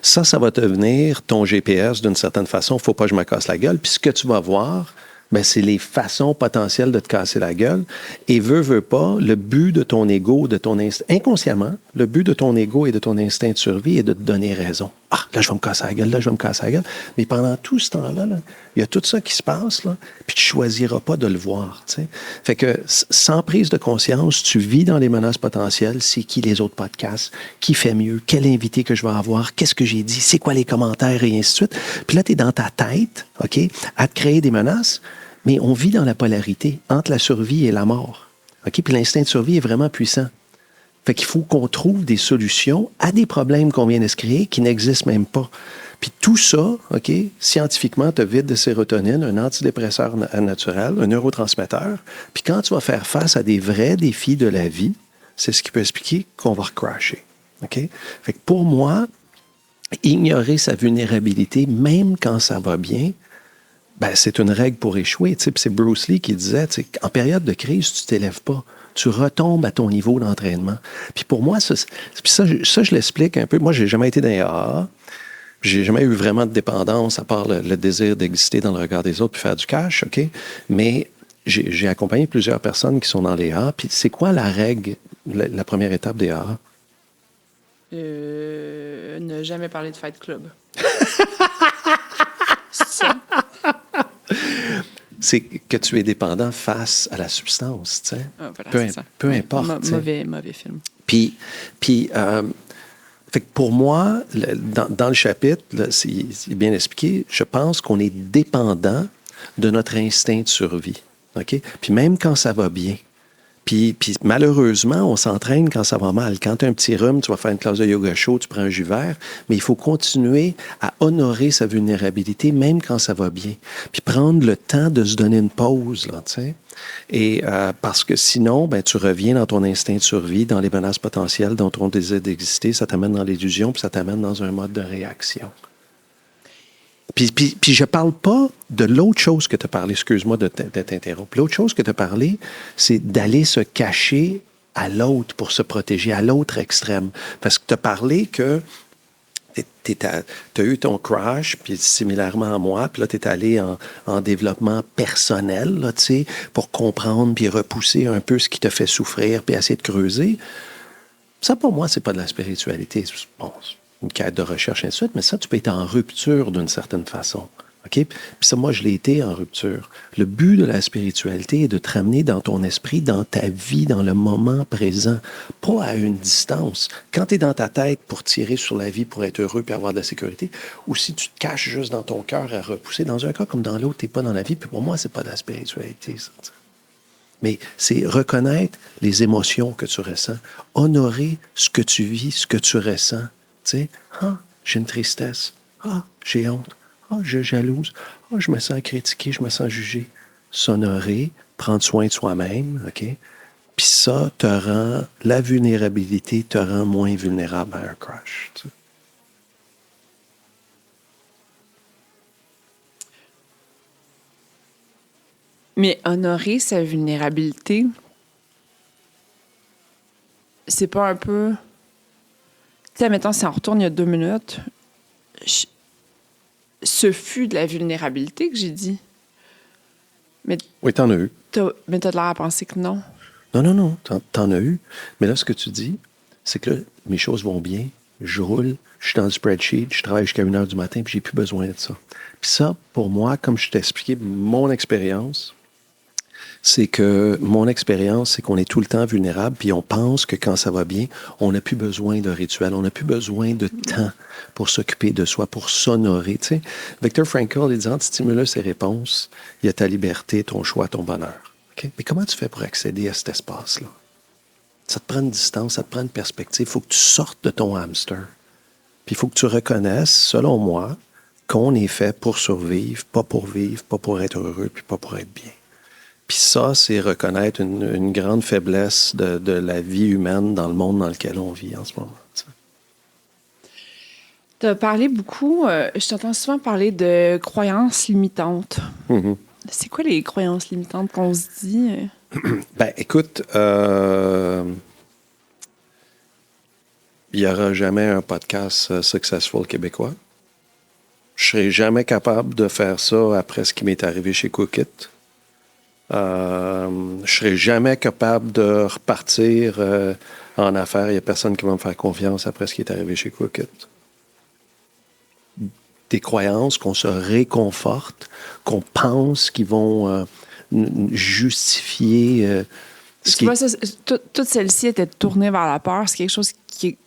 ça va devenir ton GPS d'une certaine façon. Il ne faut pas que je me casse la gueule. Puis ce que tu vas voir, ben, c'est les façons potentielles de te casser la gueule. Et veux pas, le but de ton ego, de ton instinct, inconsciemment, le but de ton ego et de ton instinct de survie est de te donner raison. Ah, là, je vais me casser la gueule, là, je vais me casser la gueule. Mais pendant tout ce temps-là, là, il y a tout ça qui se passe, là, puis tu ne choisiras pas de le voir. T'sais. Fait que sans prise de conscience, tu vis dans les menaces potentielles. C'est qui les autres podcasts? Qui fait mieux? Quel invité que je vais avoir? Qu'est-ce que j'ai dit? C'est quoi les commentaires? Et ainsi de suite. Puis là, tu es dans ta tête, OK, à te créer des menaces. Mais on vit dans la polarité entre la survie et la mort. OK? Puis l'instinct de survie est vraiment puissant. Fait qu'il faut qu'on trouve des solutions à des problèmes qu'on vient de se créer qui n'existent même pas. Puis tout ça, OK, scientifiquement, te vide de sérotonine, un antidépresseur naturel, un neurotransmetteur. Puis quand tu vas faire face à des vrais défis de la vie, c'est ce qui peut expliquer qu'on va recrasher. OK? Fait que pour moi, ignorer sa vulnérabilité, même quand ça va bien, ben, c'est une règle pour échouer. Puis c'est Bruce Lee qui disait, en période de crise, tu ne t'élèves pas. Tu retombes à ton niveau d'entraînement. Puis pour moi, ça, je l'explique un peu. Moi, je n'ai jamais été dans les AA. Je n'ai jamais eu vraiment de dépendance, à part le désir d'exister dans le regard des autres puis faire du cash, OK? Mais j'ai accompagné plusieurs personnes qui sont dans les AA. Puis c'est quoi la règle, la première étape des AA? Ne jamais parler de Fight Club. C'est ça? C'est que tu es dépendant face à la substance, tu sais. Ah, voilà, peu importe. Mauvais film. Puis fait que pour moi, dans le chapitre, là, c'est bien expliqué, je pense qu'on est dépendant de notre instinct de survie. OK? Puis même quand ça va bien. Puis malheureusement, on s'entraîne quand ça va mal. Quand tu as un petit rhume, tu vas faire une classe de yoga chaud, tu prends un jus vert, mais il faut continuer à honorer sa vulnérabilité même quand ça va bien. Puis prendre le temps de se donner une pause, là, tu sais. Et parce que sinon, ben, tu reviens dans ton instinct de survie, dans les menaces potentielles, dans ton désir d'exister, ça t'amène dans l'illusion, puis ça t'amène dans un mode de réaction. Puis je ne parle pas de l'autre chose que tu as parlé, excuse-moi de t'interrompre. L'autre chose que tu as parlé, c'est d'aller se cacher à l'autre pour se protéger, à l'autre extrême. Parce que tu as parlé que Tu as eu ton crash, puis similairement à moi, puis là, tu es allé en développement personnel, là, tu sais, pour comprendre, puis repousser un peu ce qui te fait souffrir, puis essayer de creuser. Ça, pour moi, c'est pas de la spiritualité. Bon, c'est une quête de recherche, et ainsi de suite, mais ça, tu peux être en rupture d'une certaine façon. OK? Puis ça, moi, je l'ai été en rupture. Le but de la spiritualité est de te ramener dans ton esprit, dans ta vie, dans le moment présent, pas à une distance. Quand tu es dans ta tête pour tirer sur la vie, pour être heureux puis avoir de la sécurité, ou si tu te caches juste dans ton cœur à repousser, dans un cas comme dans l'autre, tu n'es pas dans la vie. Puis pour moi, c'est pas de la spiritualité, ça. Mais c'est reconnaître les émotions que tu ressens, honorer ce que tu vis, ce que tu ressens. Tu sais, j'ai une tristesse, j'ai honte. Je jalouse. Je me sens critiqué, je me sens jugé. S'honorer, prendre soin de soi-même, OK? Puis ça te rend, la vulnérabilité te rend moins vulnérable à un crash. Tu sais. Mais honorer sa vulnérabilité, c'est pas un peu... Tu sais, mettons, si on retourne il y a 2 minutes... Ce fut de la vulnérabilité que j'ai dit. Mais oui, t'en as eu. Mais t'as l'air à penser que non. Non, t'en as eu. Mais là, ce que tu dis, c'est que là, mes choses vont bien, je roule, je suis dans le spreadsheet, je travaille jusqu'à 1h du matin, puis j'ai plus besoin de ça. Puis ça, pour moi, comme je t'ai expliqué, mon expérience, c'est qu'on est tout le temps vulnérable, puis on pense que quand ça va bien, on n'a plus besoin de rituel, on n'a plus besoin de temps pour s'occuper de soi, pour s'honorer. Tu sais, Viktor Frankl, il dit, anti-stimulus et réponse, il y a ta liberté, ton choix, ton bonheur. Okay? Mais comment tu fais pour accéder à cet espace-là? Ça te prend une distance, ça te prend une perspective. Il faut que tu sortes de ton hamster. Puis il faut que tu reconnaisses, selon moi, qu'on est fait pour survivre, pas pour être heureux, puis pas pour être bien. Puis ça, c'est reconnaître une grande faiblesse de la vie humaine dans le monde dans lequel on vit en ce moment. Tu as parlé beaucoup, je t'entends souvent parler de croyances limitantes. Mm-hmm. C'est quoi les croyances limitantes qu'on se dit? Ben, écoute, il n'y aura jamais un podcast successful québécois. Je serai jamais capable de faire ça après ce qui m'est arrivé chez Cookit. Je serai jamais capable de repartir en affaires. Il n'y a personne qui va me faire confiance après ce qui est arrivé chez Cookit. Des croyances qu'on se réconforte, qu'on pense qu'ils vont justifier ce qui... Toutes celles-ci étaient tournées vers la peur. C'est quelque chose qui est...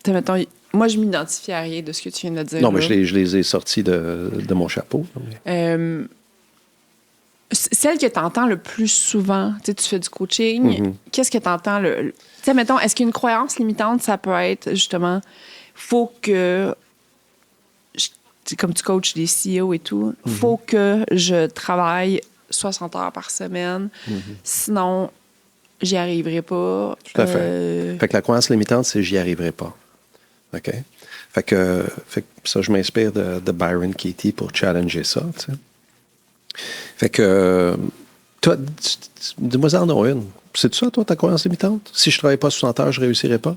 Mettons, moi, je m'identifie à rien de ce que tu viens de dire. Non, mais je les ai sortis de mon chapeau. Celle que tu entends le plus souvent, tu fais du coaching, qu'est-ce que tu entends tu sais, mettons, est-ce qu'une croyance limitante, ça peut être justement, faut que, comme tu coaches des CEO et tout, faut que je travaille 60 heures par semaine, sinon, j'y arriverai pas. Tout à fait. Fait que la croyance limitante, c'est j'y arriverai pas. OK? Fait que ça, je m'inspire de Byron Katie pour challenger ça, tu sais. Fait que, toi, dis-moi ça en une. C'est ça, toi, ta croyance limitante? Si je ne travaille pas 60 heures, je ne réussirais pas?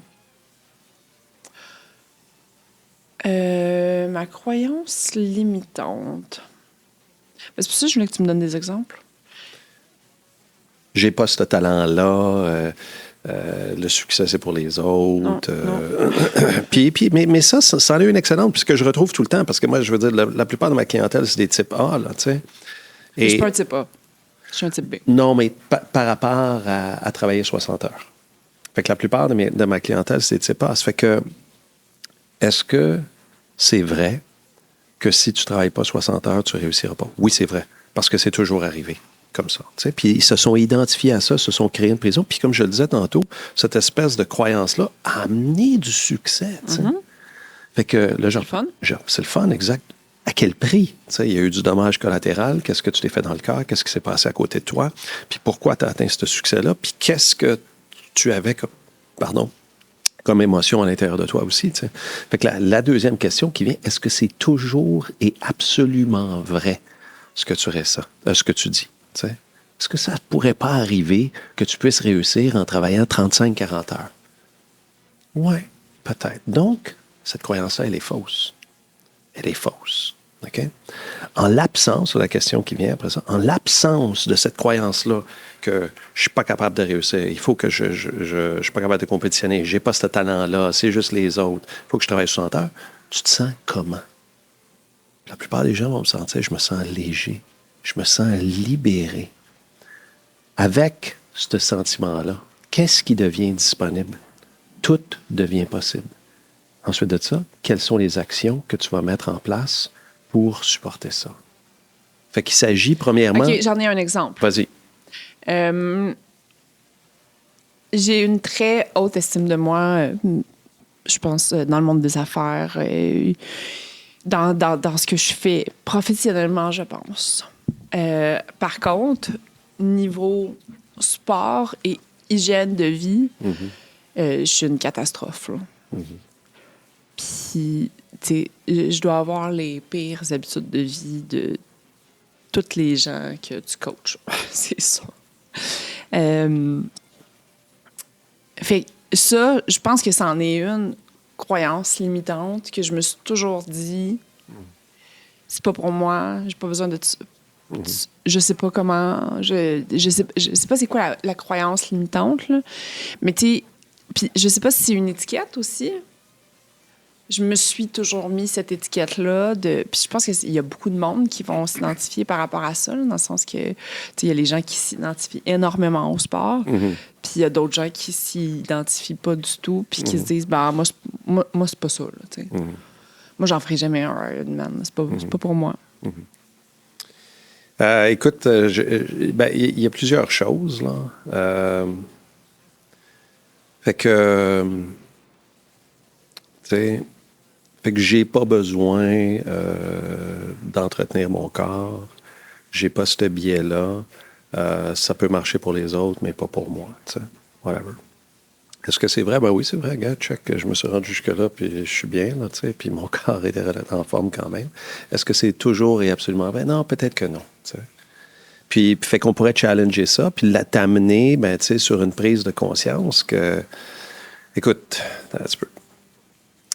Ma croyance limitante. C'est pour ça que je voulais que tu me donnes des exemples. J'ai pas ce talent-là. Le succès, c'est pour les autres. Non. Mais ça en est une excellente, puisque je retrouve tout le temps, parce que moi, je veux dire, la plupart de ma clientèle, c'est des types A, là, tu sais. Je suis pas un type A. Je suis un type B. Non, mais par rapport à travailler 60 heures. Fait que la plupart de ma clientèle, c'est des types A. Ça fait que, est-ce que c'est vrai que si tu ne travailles pas 60 heures, tu ne réussiras pas? Oui, c'est vrai, parce que c'est toujours arrivé comme ça. T'sais. Puis ils se sont identifiés à ça, se sont créés une prison. Puis comme je le disais tantôt, cette espèce de croyance-là a amené du succès. Fait que là, c'est le fun, exact. À quel prix? Il y a eu du dommage collatéral. Qu'est-ce que tu t'es fait dans le cœur? Qu'est-ce qui s'est passé à côté de toi? Puis pourquoi tu as atteint ce succès-là? Puis qu'est-ce que tu avais comme émotion à l'intérieur de toi aussi? T'sais? Fait que la deuxième question qui vient, est-ce que c'est toujours et absolument vrai ce que tu ressens, ce que tu dis? T'sais? Est-ce que ça ne pourrait pas arriver que tu puisses réussir en travaillant 35-40 heures? Oui, peut-être. Donc, cette croyance-là, elle est fausse. Elle est fausse. OK? En l'absence, la question qui vient après ça, en l'absence de cette croyance-là que je suis pas capable de réussir, il faut que je suis pas capable de compétitionner, j'ai pas ce talent-là, c'est juste les autres, il faut que je travaille 60 heures, tu te sens comment? La plupart des gens vont me sentir, je me sens léger, je me sens libéré. Avec ce sentiment-là, qu'est-ce qui devient disponible? Tout devient possible. Ensuite de ça, quelles sont les actions que tu vas mettre en place pour supporter ça? Fait qu'il s'agit, premièrement... OK, j'en ai un exemple. Vas-y. J'ai une très haute estime de moi, je pense, dans le monde des affaires, dans ce que je fais professionnellement, je pense. Par contre, niveau sport et hygiène de vie, je suis une catastrophe. Là. Puis, tu sais, je dois avoir les pires habitudes de vie de tous les gens que tu coaches. C'est ça. Fait que ça, je pense que c'en est une croyance limitante que je me suis toujours dit, c'est pas pour moi, j'ai pas besoin de ça. Je sais pas comment, je sais pas c'est quoi la croyance limitante, là. Mais tu sais, puis je sais pas si c'est une étiquette aussi. Je me suis toujours mis cette étiquette-là. Puis je pense qu'il y a beaucoup de monde qui vont s'identifier par rapport à ça, là, dans le sens que il y a les gens qui s'identifient énormément au sport, puis il y a d'autres gens qui s'identifient pas du tout, puis qui se disent, ben moi, c'est pas ça. Là, moi, j'en ferai jamais un Ironman. C'est pas pour moi. Écoute, il y a plusieurs choses, là. Fait que, tu sais, fait que j'ai pas besoin d'entretenir mon corps. J'ai pas ce biais-là. Ça peut marcher pour les autres, mais pas pour moi, tu sais. Whatever. Est-ce que c'est vrai? Ben oui, c'est vrai. Regarde, check, je me suis rendu jusque-là, puis je suis bien, là, tu sais, puis mon corps est en forme quand même. Est-ce que c'est toujours et absolument vrai? Non, peut-être que non, tu sais. Puis, fait qu'on pourrait challenger ça, puis t'amener, ben, tu sais, sur une prise de conscience que, écoute, that's peu.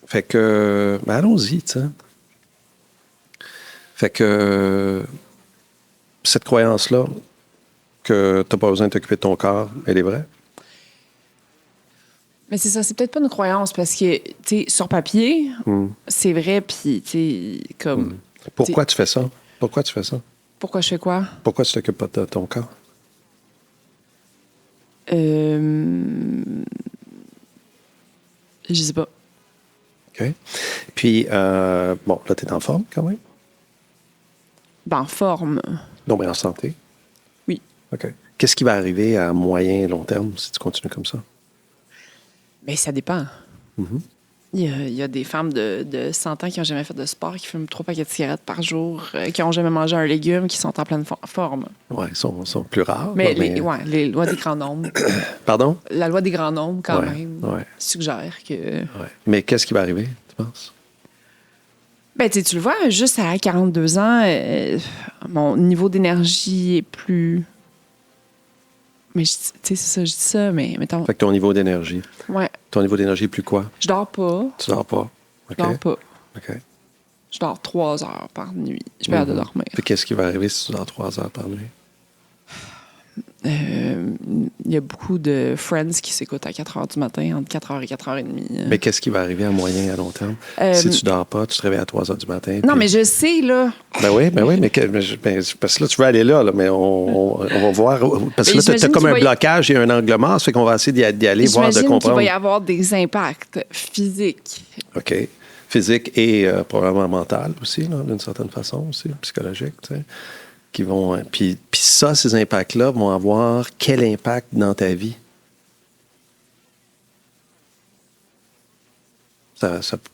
Fait que, ben, allons-y, tu sais. Fait que, cette croyance-là, que t'as pas besoin de t'occuper de ton corps, elle est vraie? Mais c'est ça, c'est peut-être pas une croyance, parce que, tu sais, sur papier, c'est vrai, puis, tu sais, comme... Pourquoi tu fais ça? Pourquoi tu fais ça? Pourquoi je fais quoi? Pourquoi tu t'occupes pas de ton corps? Je sais pas. OK. Puis, bon, là, tu es en forme quand même? Ben, en forme. Non, mais en santé? Oui. OK. Qu'est-ce qui va arriver à moyen et long terme si tu continues comme ça? Bien, ça dépend. Il y a des femmes de 100 ans qui n'ont jamais fait de sport, qui fument 3 paquets de cigarettes par jour, qui n'ont jamais mangé un légume, qui sont en pleine forme. Oui, ils sont plus rares. Mais, là, les lois des grands nombres. Pardon? La loi des grands nombres, quand même, ouais. suggère que... Ouais. Mais qu'est-ce qui va arriver, tu penses? Ben, tu le vois, juste à 42 ans, mon niveau d'énergie est plus... Mais, tu sais, c'est ça, je dis ça, mais mettons... Fait que ton niveau d'énergie. Ouais. Ton niveau d'énergie est plus quoi? Je dors pas. Tu dors pas? Je dors pas. OK. Je dors 3 heures par nuit. Je peux de dormir. Puis qu'est-ce qui va arriver si tu dors 3 heures par nuit? Il y a beaucoup de Friends qui s'écoutent à 4 heures du matin, entre 4 heures et 4 heures et demie. Mais qu'est-ce qui va arriver à moyen et à long terme? Si tu dors pas, tu te réveilles à 3 heures du matin. Non, puis... mais je sais, là. Ben oui, parce que là, tu veux aller là, mais on va voir. Parce que là, tu as comme un blocage et un angle mort, ça fait qu'on va essayer d'y aller, voir, de J'imagine comprendre. qu'il va y avoir des impacts physiques. OK. Physique et probablement mental aussi, là, d'une certaine façon aussi, psychologique, tu sais. Qui vont, puis ça, ces impacts-là vont avoir quel impact dans ta vie?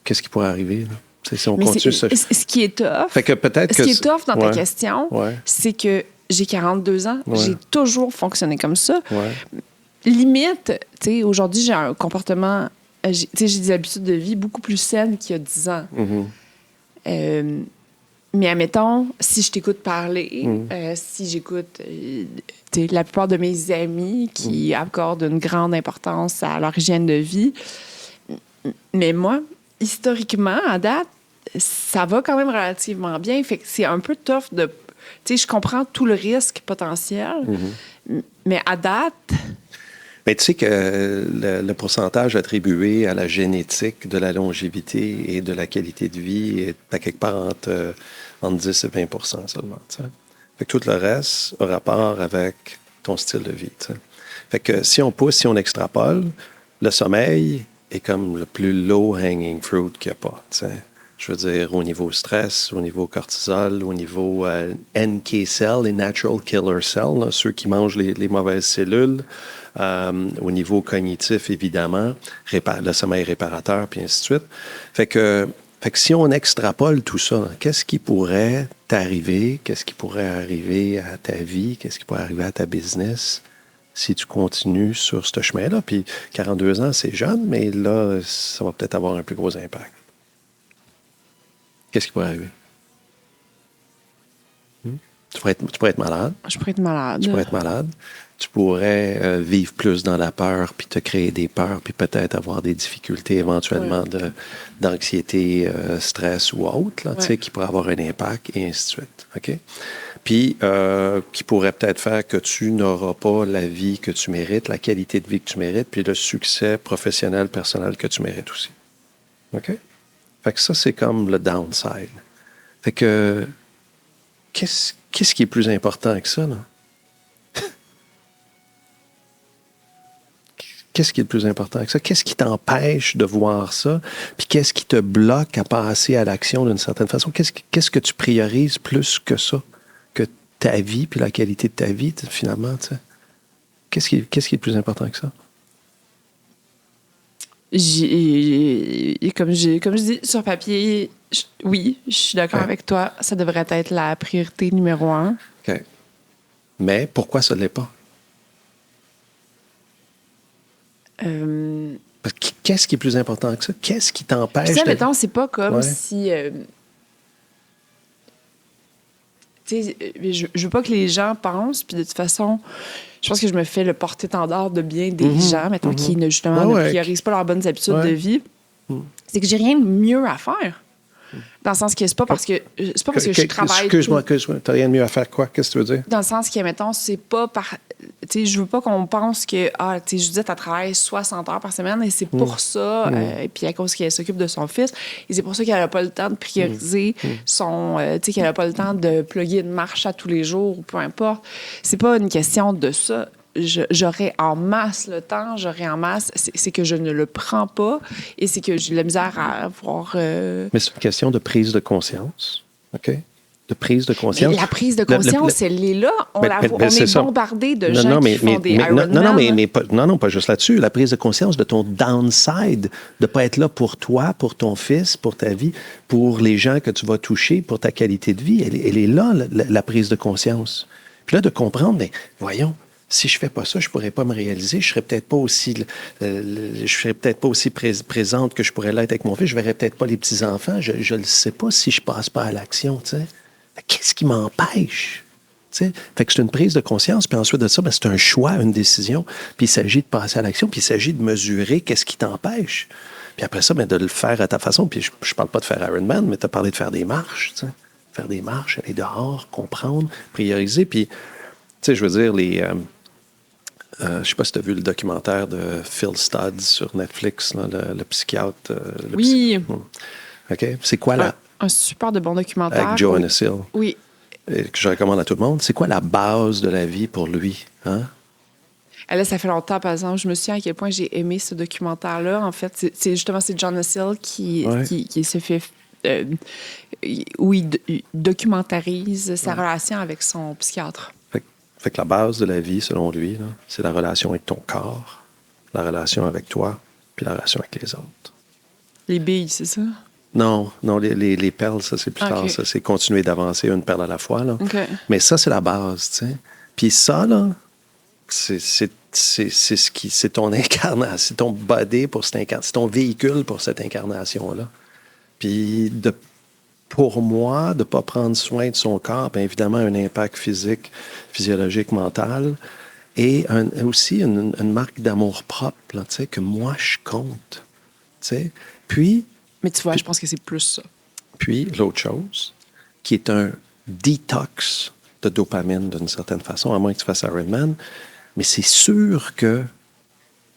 Qu'est-ce qui pourrait arriver, là? Si on continue ça. Ce qui est tough, fait que peut-être ce qui est tough dans ta question, ouais. c'est que j'ai 42 ans, j'ai toujours fonctionné comme ça. Ouais. Limite, tu sais, aujourd'hui, j'ai un comportement, j'ai des habitudes de vie beaucoup plus saines qu'il y a 10 ans. Mais admettons, si je t'écoute parler, si j'écoute la plupart de mes amis qui accordent une grande importance à leur hygiène de vie, mais moi, historiquement, à date, ça va quand même relativement bien. Fait que c'est un peu tough de... Tu sais, je comprends tout le risque potentiel, mais à date... Mais tu sais que le pourcentage attribué à la génétique de la longévité et de la qualité de vie est à quelque part entre 10 et 20 % seulement. T'sais. Fait que tout le reste a rapport avec ton style de vie. T'sais. Fait que si on pousse, si on extrapole, le sommeil est comme le plus low-hanging fruit qu'il n'y a pas. T'sais. Je veux dire, au niveau stress, au niveau cortisol, au niveau NK cells, les natural killer cells, là, ceux qui mangent les mauvaises cellules, au niveau cognitif, évidemment, le sommeil réparateur, puis ainsi de suite. Fait que si on extrapole tout ça, qu'est-ce qui pourrait t'arriver? Qu'est-ce qui pourrait arriver à ta vie? Qu'est-ce qui pourrait arriver à ta business si tu continues sur ce chemin-là? Puis 42 ans, c'est jeune, mais là, ça va peut-être avoir un plus gros impact. Qu'est-ce qui pourrait arriver? Tu pourrais être malade. Je pourrais être malade. Tu pourrais être malade. Tu pourrais vivre plus dans la peur, puis te créer des peurs, puis peut-être avoir des difficultés éventuellement d'anxiété, stress ou autre, là, tu sais, qui pourrait avoir un impact, et ainsi de suite. OK? Puis, qui pourrait peut-être faire que tu n'auras pas la vie que tu mérites, la qualité de vie que tu mérites, puis le succès professionnel, personnel que tu mérites aussi. OK? Fait que ça, c'est comme le downside. Fait que, qu'est-ce qui est plus important que ça, là? Qu'est-ce qui est le plus important que ça? Qu'est-ce qui t'empêche de voir ça? Puis qu'est-ce qui te bloque à passer à l'action d'une certaine façon? Qu'est-ce que tu priorises plus que ça? Que ta vie, puis la qualité de ta vie, finalement, tu sais? Qu'est-ce qui est le plus important que ça? Comme je dis, sur papier, oui, je suis d'accord avec toi. Ça devrait être la priorité numéro 1. OK. Mais pourquoi ça ne l'est pas? Qu'est-ce qui est plus important que ça? Qu'est-ce qui t'empêche? Ça, mettons, c'est pas comme si... tu sais, je veux pas que les gens pensent, puis de toute façon, je pense que je me fais le porte-étendard de bien des gens, mettons, qui justement ne priorisent pas leurs bonnes habitudes de vie. C'est que j'ai rien de mieux à faire. Dans le sens que c'est pas parce que je travaille. Excuse-moi, t'as rien de mieux à faire quoi? Qu'est-ce que tu veux dire? Dans le sens que, mettons, c'est pas par. Tu sais, je veux pas qu'on pense que, tu sais, Judith, elle travaille 60 heures par semaine et c'est pour ça, et puis à cause qu'elle s'occupe de son fils, et c'est pour ça qu'elle a pas le temps de prioriser son. Tu sais, qu'elle a pas le temps de plugger une marche à tous les jours ou peu importe. C'est pas une question de ça. J'aurais en masse le temps, c'est que je ne le prends pas et c'est que j'ai de la misère à avoir... Mais c'est une question de prise de conscience, OK? De prise de conscience. Mais la prise de conscience, elle est là. On est bombardé de gens qui font des Ironman. Non, pas juste là-dessus. La prise de conscience de ton downside, de ne pas être là pour toi, pour ton fils, pour ta vie, pour les gens que tu vas toucher, pour ta qualité de vie. Elle est là, la prise de conscience. Puis là, de comprendre, mais voyons, si je fais pas ça, je pourrais pas me réaliser. Je serais peut-être pas aussi, présente que je pourrais l'être avec mon fils. Je verrais peut-être pas les petits enfants. Je le sais pas si je passe pas à l'action. Tu sais, qu'est-ce qui m'empêche? Tu sais, fait que c'est une prise de conscience. Puis ensuite de ça, c'est un choix, une décision. Puis il s'agit de passer à l'action. Puis il s'agit de mesurer qu'est-ce qui t'empêche. Puis après ça, de le faire à ta façon. Puis je parle pas de faire Ironman, mais tu as parlé de faire des marches. Tu sais, faire des marches, aller dehors, comprendre, prioriser. Puis tu sais, je veux dire je ne sais pas si tu as vu le documentaire de Phil Studd sur Netflix, là, le psychiatre. Oui. OK. C'est quoi un super de bon documentaire. Avec Joanna Hill. Oui. Que je recommande à tout le monde. C'est quoi la base de la vie pour lui? Hein? Là, ça fait longtemps, par exemple. Je me souviens à quel point j'ai aimé ce documentaire-là. En fait, c'est Joanna Hill qui se fait... où il documentarise sa relation avec son psychiatre. Fait que la base de la vie, selon lui, là, c'est la relation avec ton corps, la relation avec toi, puis la relation avec les autres. Les billes, c'est ça? Non, les perles, ça, c'est plus tard. Ça, c'est continuer d'avancer une perle à la fois. Là. Okay. Mais ça, c'est la base, tu sais. Puis ça, là, c'est ton incarnation, c'est ton body pour cette incarnation, c'est ton véhicule pour cette incarnation-là. Puis pour moi, de ne pas prendre soin de son corps, bien évidemment, un impact physique, physiologique, mental, et aussi une marque d'amour propre, là, que moi, je compte. T'sais. Puis, Mais tu vois, je pense que c'est plus ça. Puis, l'autre chose, qui est un détox de dopamine d'une certaine façon, à moins que tu fasses Ironman, mais c'est sûr que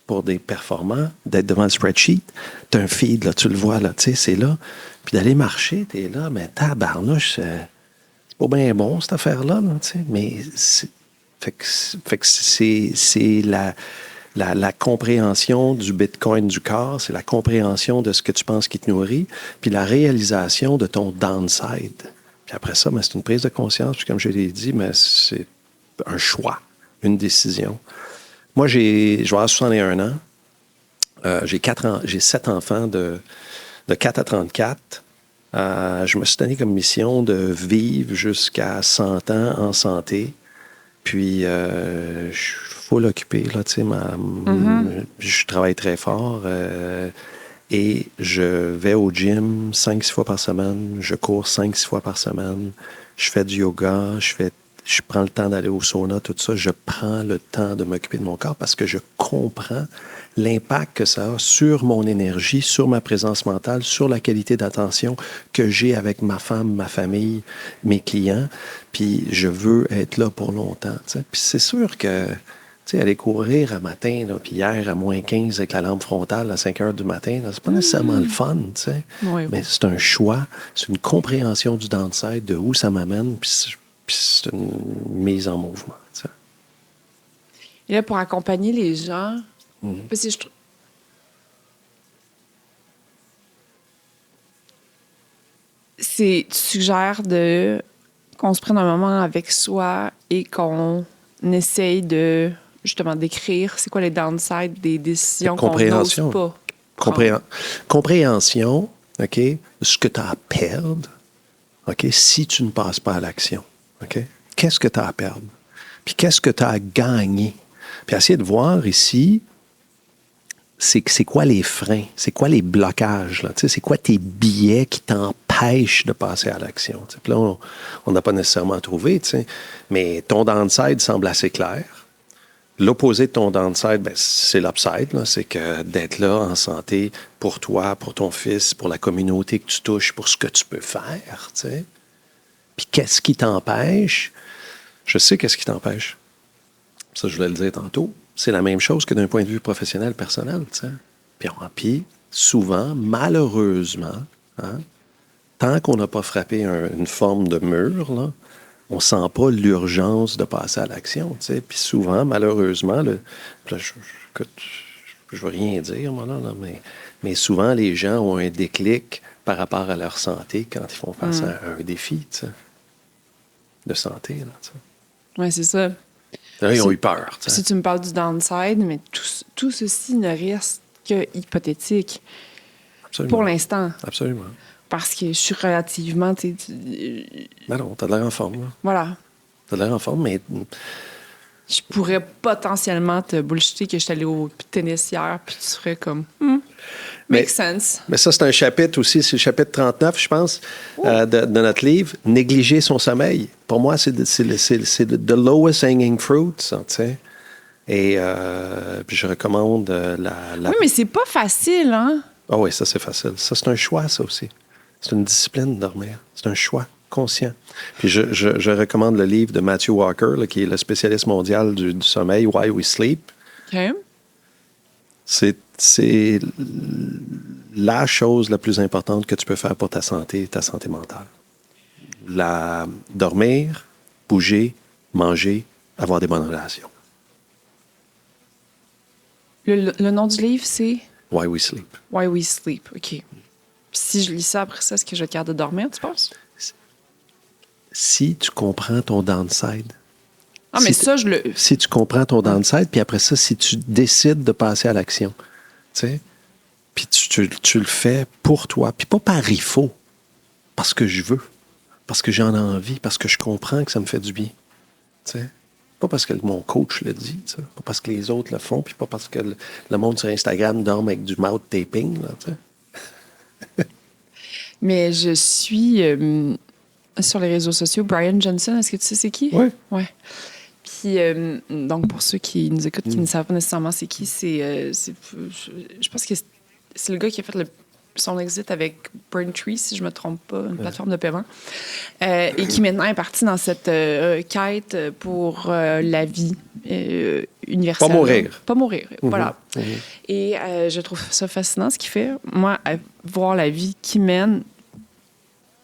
pour des performants, d'être devant le spreadsheet, tu as un feed, là, tu le vois, là, tu sais, c'est là. Puis d'aller marcher, tu es là, mais tabarnouche, c'est pas bien bon, cette affaire-là, là, tu sais. Mais fait que c'est la compréhension du Bitcoin du corps, c'est la compréhension de ce que tu penses qui te nourrit, puis la réalisation de ton downside. Puis après ça, c'est une prise de conscience, puis comme je l'ai dit, mais c'est un choix, une décision. Moi, je vais avoir 61 ans. J'ai 7 enfants de 4 à 34. Je me suis donné comme mission de vivre jusqu'à 100 ans en santé. Puis, je suis full occupé, là, tu sais, je travaille très fort et je vais au gym 5-6 fois par semaine. Je cours 5-6 fois par semaine. Je fais du yoga, je prends le temps d'aller au sauna, tout ça. Je prends le temps de m'occuper de mon corps parce que je comprends l'impact que ça a sur mon énergie, sur ma présence mentale, sur la qualité d'attention que j'ai avec ma femme, ma famille, mes clients. Puis je veux être là pour longtemps. T'sais. Puis c'est sûr que aller courir un matin, là, puis hier à moins 15 avec la lampe frontale à 5 heures du matin, là, c'est pas nécessairement le fun, Oui, mais c'est un choix, c'est une compréhension du downside, de où ça m'amène, puis c'est une mise en mouvement. T'sais. Et là, pour accompagner les gens, parce que tu suggères qu'on se prenne un moment avec soi et qu'on essaye de, justement, d'écrire c'est quoi les downsides des décisions qu'on n'ose pas prendre. Compréhension, OK, ce que tu as à perdre, OK, si tu ne passes pas à l'action. OK? Qu'est-ce que tu as à perdre? Puis qu'est-ce que tu as à gagner? Puis essayer de voir ici, c'est quoi les freins? C'est quoi les blocages? Là? C'est quoi tes billets qui t'empêchent de passer à l'action? Puis là, on n'a pas nécessairement trouvé, mais ton downside semble assez clair. L'opposé de ton downside, c'est l'upside. Là. C'est que d'être là en santé pour toi, pour ton fils, pour la communauté que tu touches, pour ce que tu peux faire. T'sais. Puis qu'est-ce qui t'empêche? Je sais qu'est-ce qui t'empêche. Ça, je voulais le dire tantôt. C'est la même chose que d'un point de vue professionnel, personnel. T'sais. Puis souvent, malheureusement, tant qu'on n'a pas frappé une forme de mur, là, on ne sent pas l'urgence de passer à l'action. T'sais. Puis souvent, malheureusement, je ne veux rien dire, moi, là, mais souvent, les gens ont un déclic par rapport à leur santé quand ils font face à un défi de santé. Oui, c'est ça. Là, ils ont eu peur. Si tu me parles du downside, mais tout ceci ne reste que hypothétique. Absolument. Pour l'instant. Absolument. Parce que je suis relativement... Ben non, t'as de l'air en forme. Là. Voilà. T'as de l'air en forme, mais... Je pourrais potentiellement te bullshiter que je suis allée au tennis hier, puis tu serais comme... Makes sense. Mais ça, c'est un chapitre aussi, c'est le chapitre 39, je pense, de notre livre, « Négliger son sommeil ». Pour moi, c'est the lowest hanging fruit, ça, tu sais. Et puis je recommande la... Oui, mais c'est pas facile, hein? Ah oui, ça, c'est facile. Ça, c'est un choix, ça aussi. C'est une discipline de dormir. C'est un choix conscient. Puis je recommande le livre de Matthew Walker, là, qui est le spécialiste mondial du sommeil, « Why We Sleep ». OK. C'est la chose la plus importante que tu peux faire pour ta santé mentale. Dormir, bouger, manger, avoir des bonnes relations. Le nom du livre, c'est? Why We Sleep. Why We Sleep, OK. Si je lis ça après ça, est-ce que je vais être capable de dormir, tu penses? Si tu comprends ton downside. Ah, mais ça, je le... Si tu comprends ton downside, puis après ça, si tu décides de passer à l'action, tu sais, puis tu le fais pour toi, puis pas par défaut, parce que je veux, parce que j'en ai envie, parce que je comprends que ça me fait du bien, tu sais. Pas parce que mon coach le dit, tu sais, pas parce que les autres le font, puis pas parce que le monde sur Instagram dorme avec du mouth taping, là, tu sais. Mais je suis sur les réseaux sociaux, Brian Johnson, est-ce que tu sais c'est qui? Oui. Ouais. Puis, donc, pour ceux qui nous écoutent, qui ne savent pas nécessairement c'est qui, je pense que c'est le gars qui a fait son exit avec Braintree, si je ne me trompe pas, une plateforme de paiement, et qui maintenant est parti dans cette quête pour la vie universelle. Pas mourir. Pas mourir, voilà. Mhm. Et je trouve ça fascinant, ce qu'il fait. Moi, à voir la vie qu'il mène, je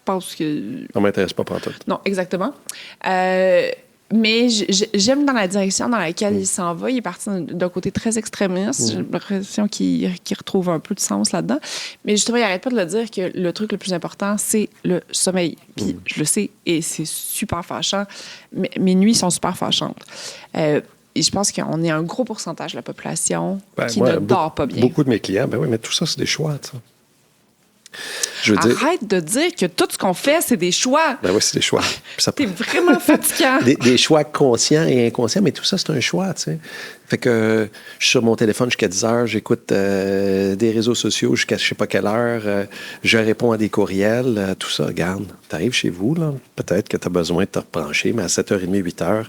pense que... Ça ne m'intéresse pas pantoute. Non, exactement. Mais j'aime dans la direction dans laquelle il s'en va. Il est parti d'un côté très extrémiste. J'ai l'impression qu'il retrouve un peu de sens là-dedans. Mais justement, il n'arrête pas de le dire que le truc le plus important, c'est le sommeil. Puis je le sais, et c'est super fâchant. Mes nuits sont super fâchantes. Et je pense qu'on est un gros pourcentage de la population qui ne dort pas bien. Beaucoup de mes clients, ben oui, mais tout ça, c'est des choix, ça. Je veux Arrête de dire que tout ce qu'on fait, c'est des choix. Ben oui, c'est des choix. T'es vraiment fatigant. Des choix conscients et inconscients, mais tout ça, c'est un choix, tu sais. Fait que je suis sur mon téléphone jusqu'à 10 heures, j'écoute des réseaux sociaux jusqu'à je sais pas quelle heure, je réponds à des courriels, tout ça. Regarde, t'arrives chez vous, là, peut-être que tu as besoin de te rebrancher, mais à 7h30, 8h,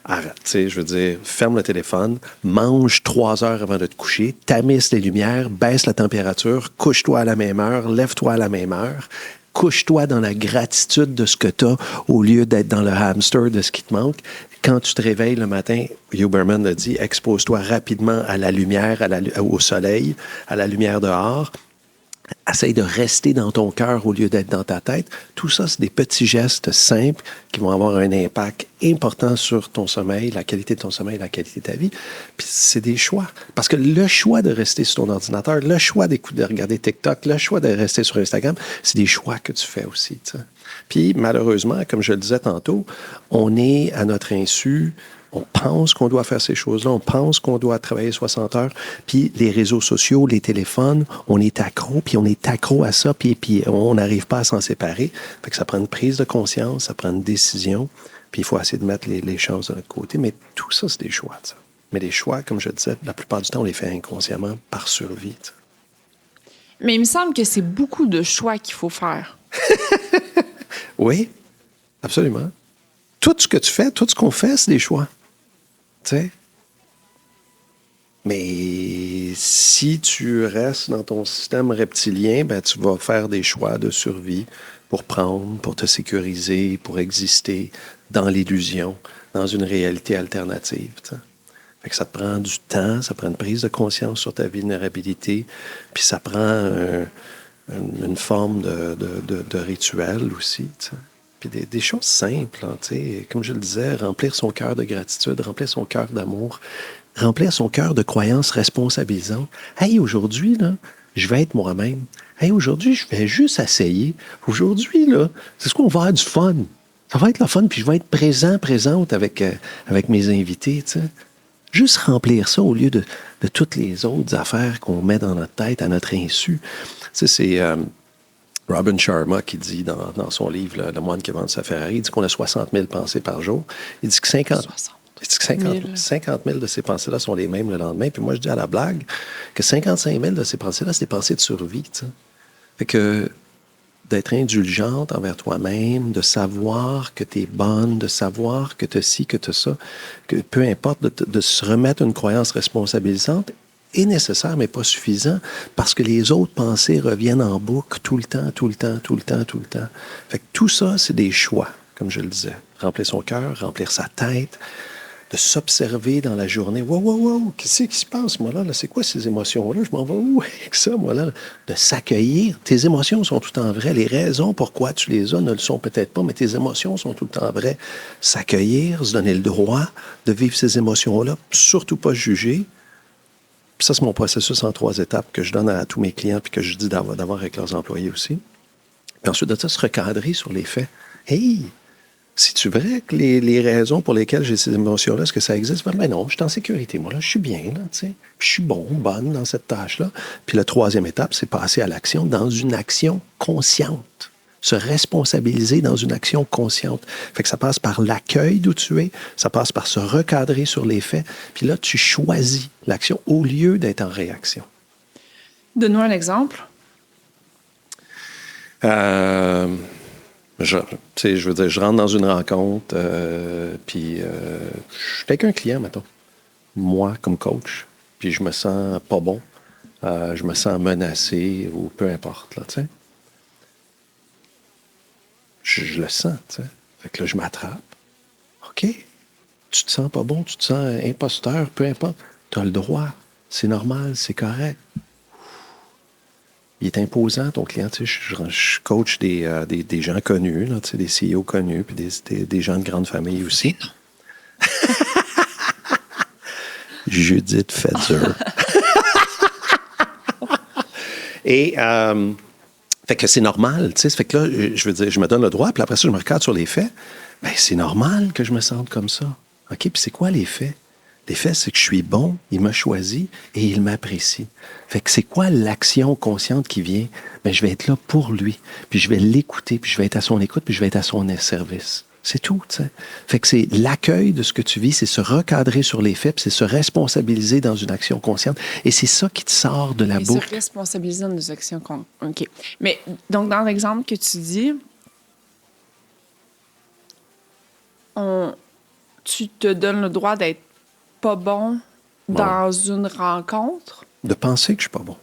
arrête, tu sais, je veux dire, ferme le téléphone, mange 3 heures avant de te coucher, tamise les lumières, baisse la température, couche-toi à la même heure, lève-toi à la même heure. Couche-toi dans la gratitude de ce que tu as au lieu d'être dans le hamster de ce qui te manque. Quand tu te réveilles le matin, Huberman l'a dit, expose-toi rapidement à la lumière, au soleil, à la lumière dehors. Essaye de rester dans ton cœur au lieu d'être dans ta tête. Tout ça, c'est des petits gestes simples qui vont avoir un impact important sur ton sommeil, la qualité de ton sommeil, la qualité de ta vie. Puis c'est des choix. Parce que le choix de rester sur ton ordinateur, le choix de regarder TikTok, le choix de rester sur Instagram, c'est des choix que tu fais aussi, tu sais. Puis malheureusement, comme je le disais tantôt, on est à notre insu. On pense qu'on doit faire ces choses-là, on pense qu'on doit travailler 60 heures, puis les réseaux sociaux, les téléphones, on est accro à ça, puis on n'arrive pas à s'en séparer. Fait que ça prend une prise de conscience, ça prend une décision, puis il faut essayer de mettre les choses de notre côté. Mais tout ça, c'est des choix, ça. Mais les choix, comme je disais, la plupart du temps, on les fait inconsciemment par survie. Ça. Mais il me semble que c'est beaucoup de choix qu'il faut faire. Oui, absolument. Tout ce que tu fais, tout ce qu'on fait, c'est des choix. Tu sais? Mais si tu restes dans ton système reptilien, ben, tu vas faire des choix de survie pour prendre, pour te sécuriser, pour exister dans l'illusion, dans une réalité alternative. T'sais. Fait que ça te prend du temps, ça prend une prise de conscience sur ta vulnérabilité, puis ça prend une forme de rituel aussi. T'sais. Puis des choses simples, hein, comme je le disais, remplir son cœur de gratitude, remplir son cœur d'amour, remplir son cœur de croyances responsabilisantes. Hey, aujourd'hui, là, je vais être moi-même. Hey, aujourd'hui, je vais juste essayer. Aujourd'hui, là, c'est ce qu'on va avoir du fun. Ça va être le fun, puis je vais être présente avec mes invités, tu sais. Juste remplir ça au lieu de toutes les autres affaires qu'on met dans notre tête à notre insu. Tu sais, c'est... Robin Sharma qui dit dans son livre « Le moine qui vend sa Ferrari », il dit qu'on a 60 000 pensées par jour. Il dit que 50 000 de ces pensées-là sont les mêmes le lendemain. Puis moi, je dis à la blague que 55 000 de ces pensées-là, c'est des pensées de survie. T'sais. Fait que d'être indulgente envers toi-même, de savoir que tu es bonne, de savoir que tu as ci, que tu as ça, que peu importe, de se remettre une croyance responsabilisante est nécessaire, mais pas suffisant, parce que les autres pensées reviennent en boucle tout le temps. Fait que tout ça, c'est des choix, comme je le disais. Remplir son cœur, remplir sa tête, de s'observer dans la journée. Wow, qu'est-ce qui se passe, moi, là? C'est quoi ces émotions-là? Je m'en vais où avec ça, moi, là? De s'accueillir. Tes émotions sont tout le temps vraies. Les raisons pourquoi tu les as ne le sont peut-être pas, mais tes émotions sont tout le temps vraies. S'accueillir, se donner le droit de vivre ces émotions-là, surtout pas juger. Puis ça, c'est mon processus en 3 étapes que je donne à tous mes clients puis que je dis d'avoir avec leurs employés aussi. Puis ensuite de ça, se recadrer sur les faits. Hey, c'est-tu vrai que les raisons pour lesquelles j'ai ces émotions-là, est-ce que ça existe? Ben non, je suis en sécurité. Moi, là, je suis bien, là, tu sais. Je suis bonne dans cette tâche-là. Puis la 3e étape, c'est passer à l'action dans une action consciente. Se responsabiliser dans une action consciente. Fait que ça passe par l'accueil d'où tu es, ça passe par se recadrer sur les faits, puis là, tu choisis l'action au lieu d'être en réaction. Donne-nous un exemple. Je veux dire, je rentre dans une rencontre, puis je suis avec un client, mettons, moi, comme coach, puis je me sens pas bon. je me sens menacé ou peu importe, là, tu sais. Je le sens, tu sais. Fait que là, je m'attrape. OK. Tu te sens pas bon, tu te sens imposteur, peu importe. Tu as le droit. C'est normal, c'est correct. Il est imposant, ton client. Tu sais, je coach des gens connus, là, tu sais, des CEO connus, puis des gens de grande famille aussi. Judith Fetzer. Et fait que c'est normal, tu sais. Fait que là, je veux dire, je me donne le droit, puis après ça, je me regarde sur les faits. Bien, c'est normal que je me sente comme ça. OK? Puis c'est quoi les faits? Les faits, c'est que je suis bon, il m'a choisi et il m'apprécie. Fait que c'est quoi l'action consciente qui vient? Bien, je vais être là pour lui, puis je vais l'écouter, puis je vais être à son écoute, puis je vais être à son service. C'est tout, tu sais. Fait que c'est l'accueil de ce que tu vis, c'est se recadrer sur les faits, puis c'est se responsabiliser dans une action consciente. Et c'est ça qui te sort de la Et boucle. se responsabiliser dans des actions. OK. Mais donc, dans l'exemple que tu dis, tu te donnes le droit d'être pas bon dans une rencontre. De penser que je suis pas bon.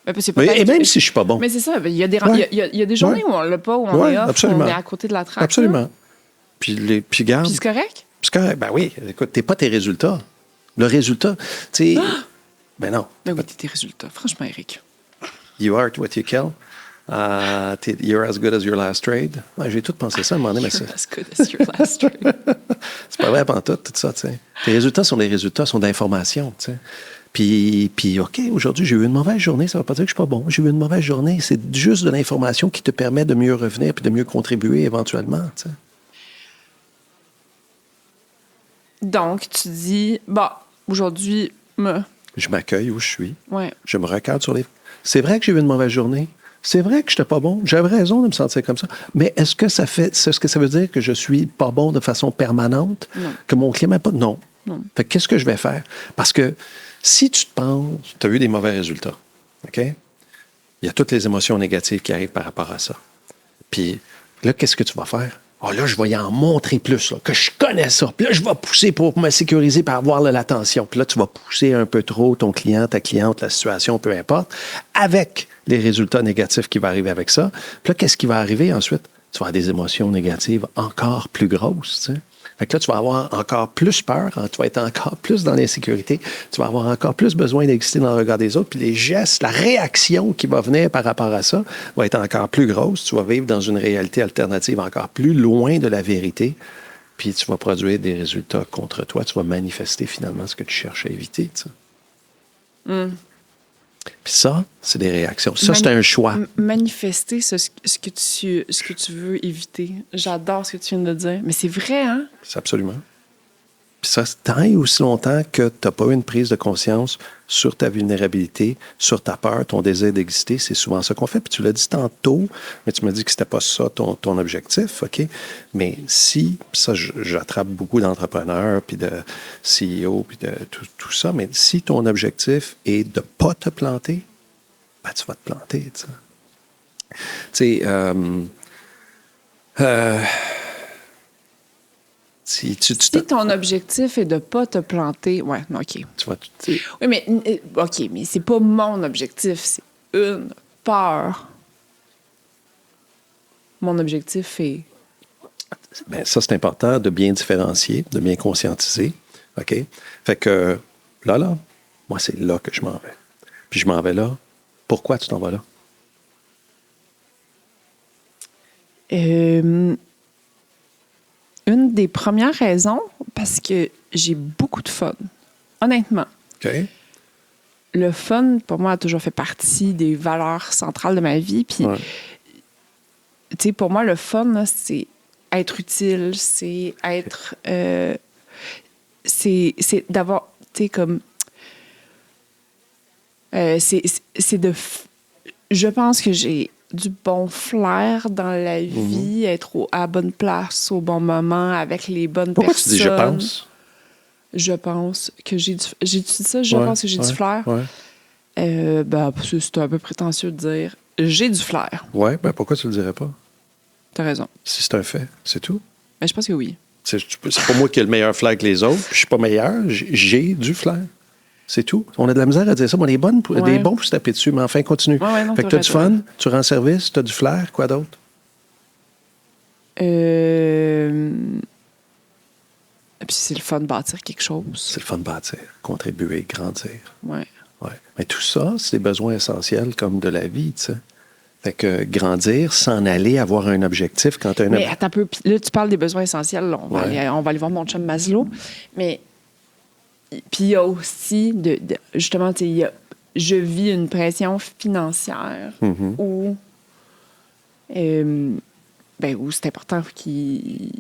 Mais Et même si je suis pas bon. Mais c'est ça. Il y a des, Ouais. il y a des journées où on l'a pas, où on Ouais, est off, où absolument. on est à côté de la traque. Absolument. Puis garde. Puis c'est correct? C'est correct. Ben oui, écoute, t'es pas tes résultats. Le résultat, tu sais. Ben non. Ben oui, tes résultats. Franchement, Eric. You are what you kill. You're as good as your last trade. Ouais, j'ai tout pensé ça à un moment donné, mais You're as good as your last trade. c'est pas vrai pantoute, tout ça, tu sais. Tes résultats sont des résultats, sont d'informations, tu sais. Puis, OK, aujourd'hui, j'ai eu une mauvaise journée, ça ne veut pas dire que je suis pas bon. J'ai eu une mauvaise journée. C'est juste de l'information qui te permet de mieux revenir puis de mieux contribuer éventuellement, tu sais. Donc, tu dis, bah, aujourd'hui, Je m'accueille où je suis. ouais. Je me recadre sur les... C'est vrai que j'ai eu une mauvaise journée. C'est vrai que je n'étais pas bon. J'avais raison de me sentir comme ça. Mais est-ce que ça veut dire que je suis pas bon de façon permanente? Non. Que mon client m'aime pas? Non. Non. Fait que qu'est-ce que je vais faire? Parce que si tu te penses, tu as eu des mauvais résultats, OK? Il y a toutes les émotions négatives qui arrivent par rapport à ça. Puis là, qu'est-ce que tu vas faire? Ah, là, je vais y en montrer plus, là, que je connais ça. Puis là, je vais pousser pour me sécuriser, pour avoir l'attention. Puis là, tu vas pousser un peu trop ton client, ta cliente, la situation, peu importe, avec les résultats négatifs qui vont arriver avec ça. Puis là, qu'est-ce qui va arriver ensuite? Tu vas avoir des émotions négatives encore plus grosses, tu sais. Fait que là, tu vas avoir encore plus peur, tu vas être encore plus dans l'insécurité, tu vas avoir encore plus besoin d'exister dans le regard des autres, puis les gestes, la réaction qui va venir par rapport à ça va être encore plus grosse. Tu vas vivre dans une réalité alternative encore plus loin de la vérité, puis tu vas produire des résultats contre toi. Tu vas manifester finalement ce que tu cherches à éviter. Tu sais. Puis ça, c'est des réactions. Ça, c'est un choix. Manifester ce que tu veux éviter. J'adore ce que tu viens de dire. Mais c'est vrai, hein? C'est absolument. Puis ça, tant et aussi longtemps que tu n'as pas eu une prise de conscience sur ta vulnérabilité, sur ta peur, ton désir d'exister, c'est souvent ça qu'on fait. Puis tu l'as dit tantôt, mais tu m'as dit que c'était pas ça ton objectif, OK? Mais si, ça, j'attrape beaucoup d'entrepreneurs, puis de CEO, puis de tout ça, mais si ton objectif est de ne pas te planter, ben tu vas te planter, tu sais. Si ton objectif est de ne pas te planter, ouais, OK. Tu vois, oui, mais OK, mais c'est pas mon objectif, c'est une peur. Mon objectif est... Bien, ça, c'est important de bien différencier, de bien conscientiser. OK? Fait que là, moi, c'est là que je m'en vais. Puis je m'en vais là. Pourquoi tu t'en vas là? Une des premières raisons, parce que j'ai beaucoup de fun. Honnêtement. OK. Le fun, pour moi, a toujours fait partie des valeurs centrales de ma vie. Puis, tu sais, pour moi, le fun, là, c'est être utile, c'est être... c'est d'avoir, tu sais, comme... c'est de... Je pense que j'ai du bon flair dans la vie, être à la bonne place, au bon moment, avec les bonnes Pourquoi personnes. Tu dis « je pense ». Je pense que j'ai du... J'ai-tu dit ça? Je pense que j'ai du flair. Ouais. C'est un peu prétentieux de dire « j'ai du flair Oui, ben pourquoi tu le dirais pas? ». T'as raison. Si c'est un fait, c'est tout. Mais je pense que oui. C'est pas moi qui ai le meilleur flair que les autres, puis je suis pas meilleur, j'ai du flair. C'est tout. On a de la misère à dire ça. On est bonnes Ouais. des bons pour se taper dessus, mais enfin, continue. Ouais, non, Fait que tu as du t'as raison. fun, tu rends service, tu as du flair, quoi d'autre? Et puis c'est le fun de bâtir quelque chose. C'est le fun de bâtir, contribuer, grandir. Ouais. Ouais. Mais tout ça, c'est des besoins essentiels comme de la vie, tu sais. Fait que grandir, s'en aller, avoir un objectif quand tu as un Mais objectif. attends un peu. Puis là, tu parles des besoins essentiels. Là. On va Ouais. aller voir mon chum Maslow. Mais puis il y a aussi, justement, tu sais, je vis une pression financière Mhm. où c'est important qu'il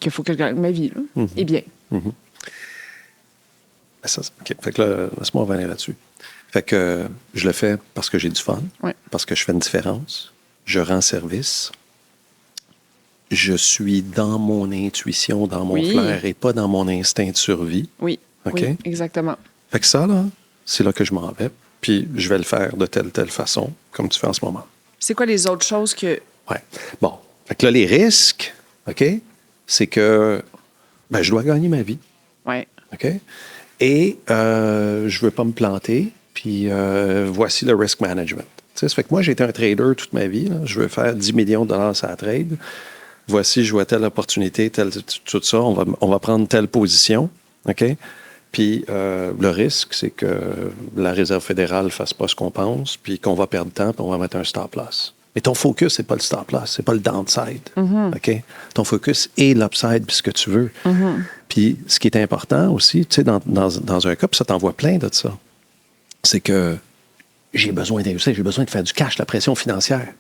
faut que je gagne ma vie. Là. Eh bien. Ben ça, OK. Fait que là, laisse-moi revenir là-dessus. Fait que je le fais parce que j'ai du fun, Ouais. parce que je fais une différence, je rends service, je suis dans mon intuition, dans mon Oui. flair et pas dans mon instinct de survie. Oui. OK. Oui, exactement. Fait que ça, là, c'est là que je m'en vais. Puis je vais le faire de telle façon, comme tu fais en ce moment. C'est quoi les autres choses que. Ouais. Bon. Fait que là, les risques, OK, c'est que je dois gagner ma vie. Ouais. OK? Et je ne veux pas me planter. Puis voici le risk management. Tu sais, ça fait que moi, j'ai été un trader toute ma vie. Là. Je veux faire 10 millions de dollars sur la trade. Voici, je vois telle opportunité, tout ça. On va prendre telle position. OK? Puis le risque, c'est que la Réserve fédérale ne fasse pas ce qu'on pense, puis qu'on va perdre temps, puis on va mettre un stop loss. Mais ton focus, c'est pas le stop loss, c'est pas le downside. OK? Ton focus est l'upside, puis ce que tu veux. Puis ce qui est important aussi, tu sais, dans un cas, puis ça t'envoie plein de ça, c'est que j'ai besoin d'investir, j'ai besoin de faire du cash, la pression financière.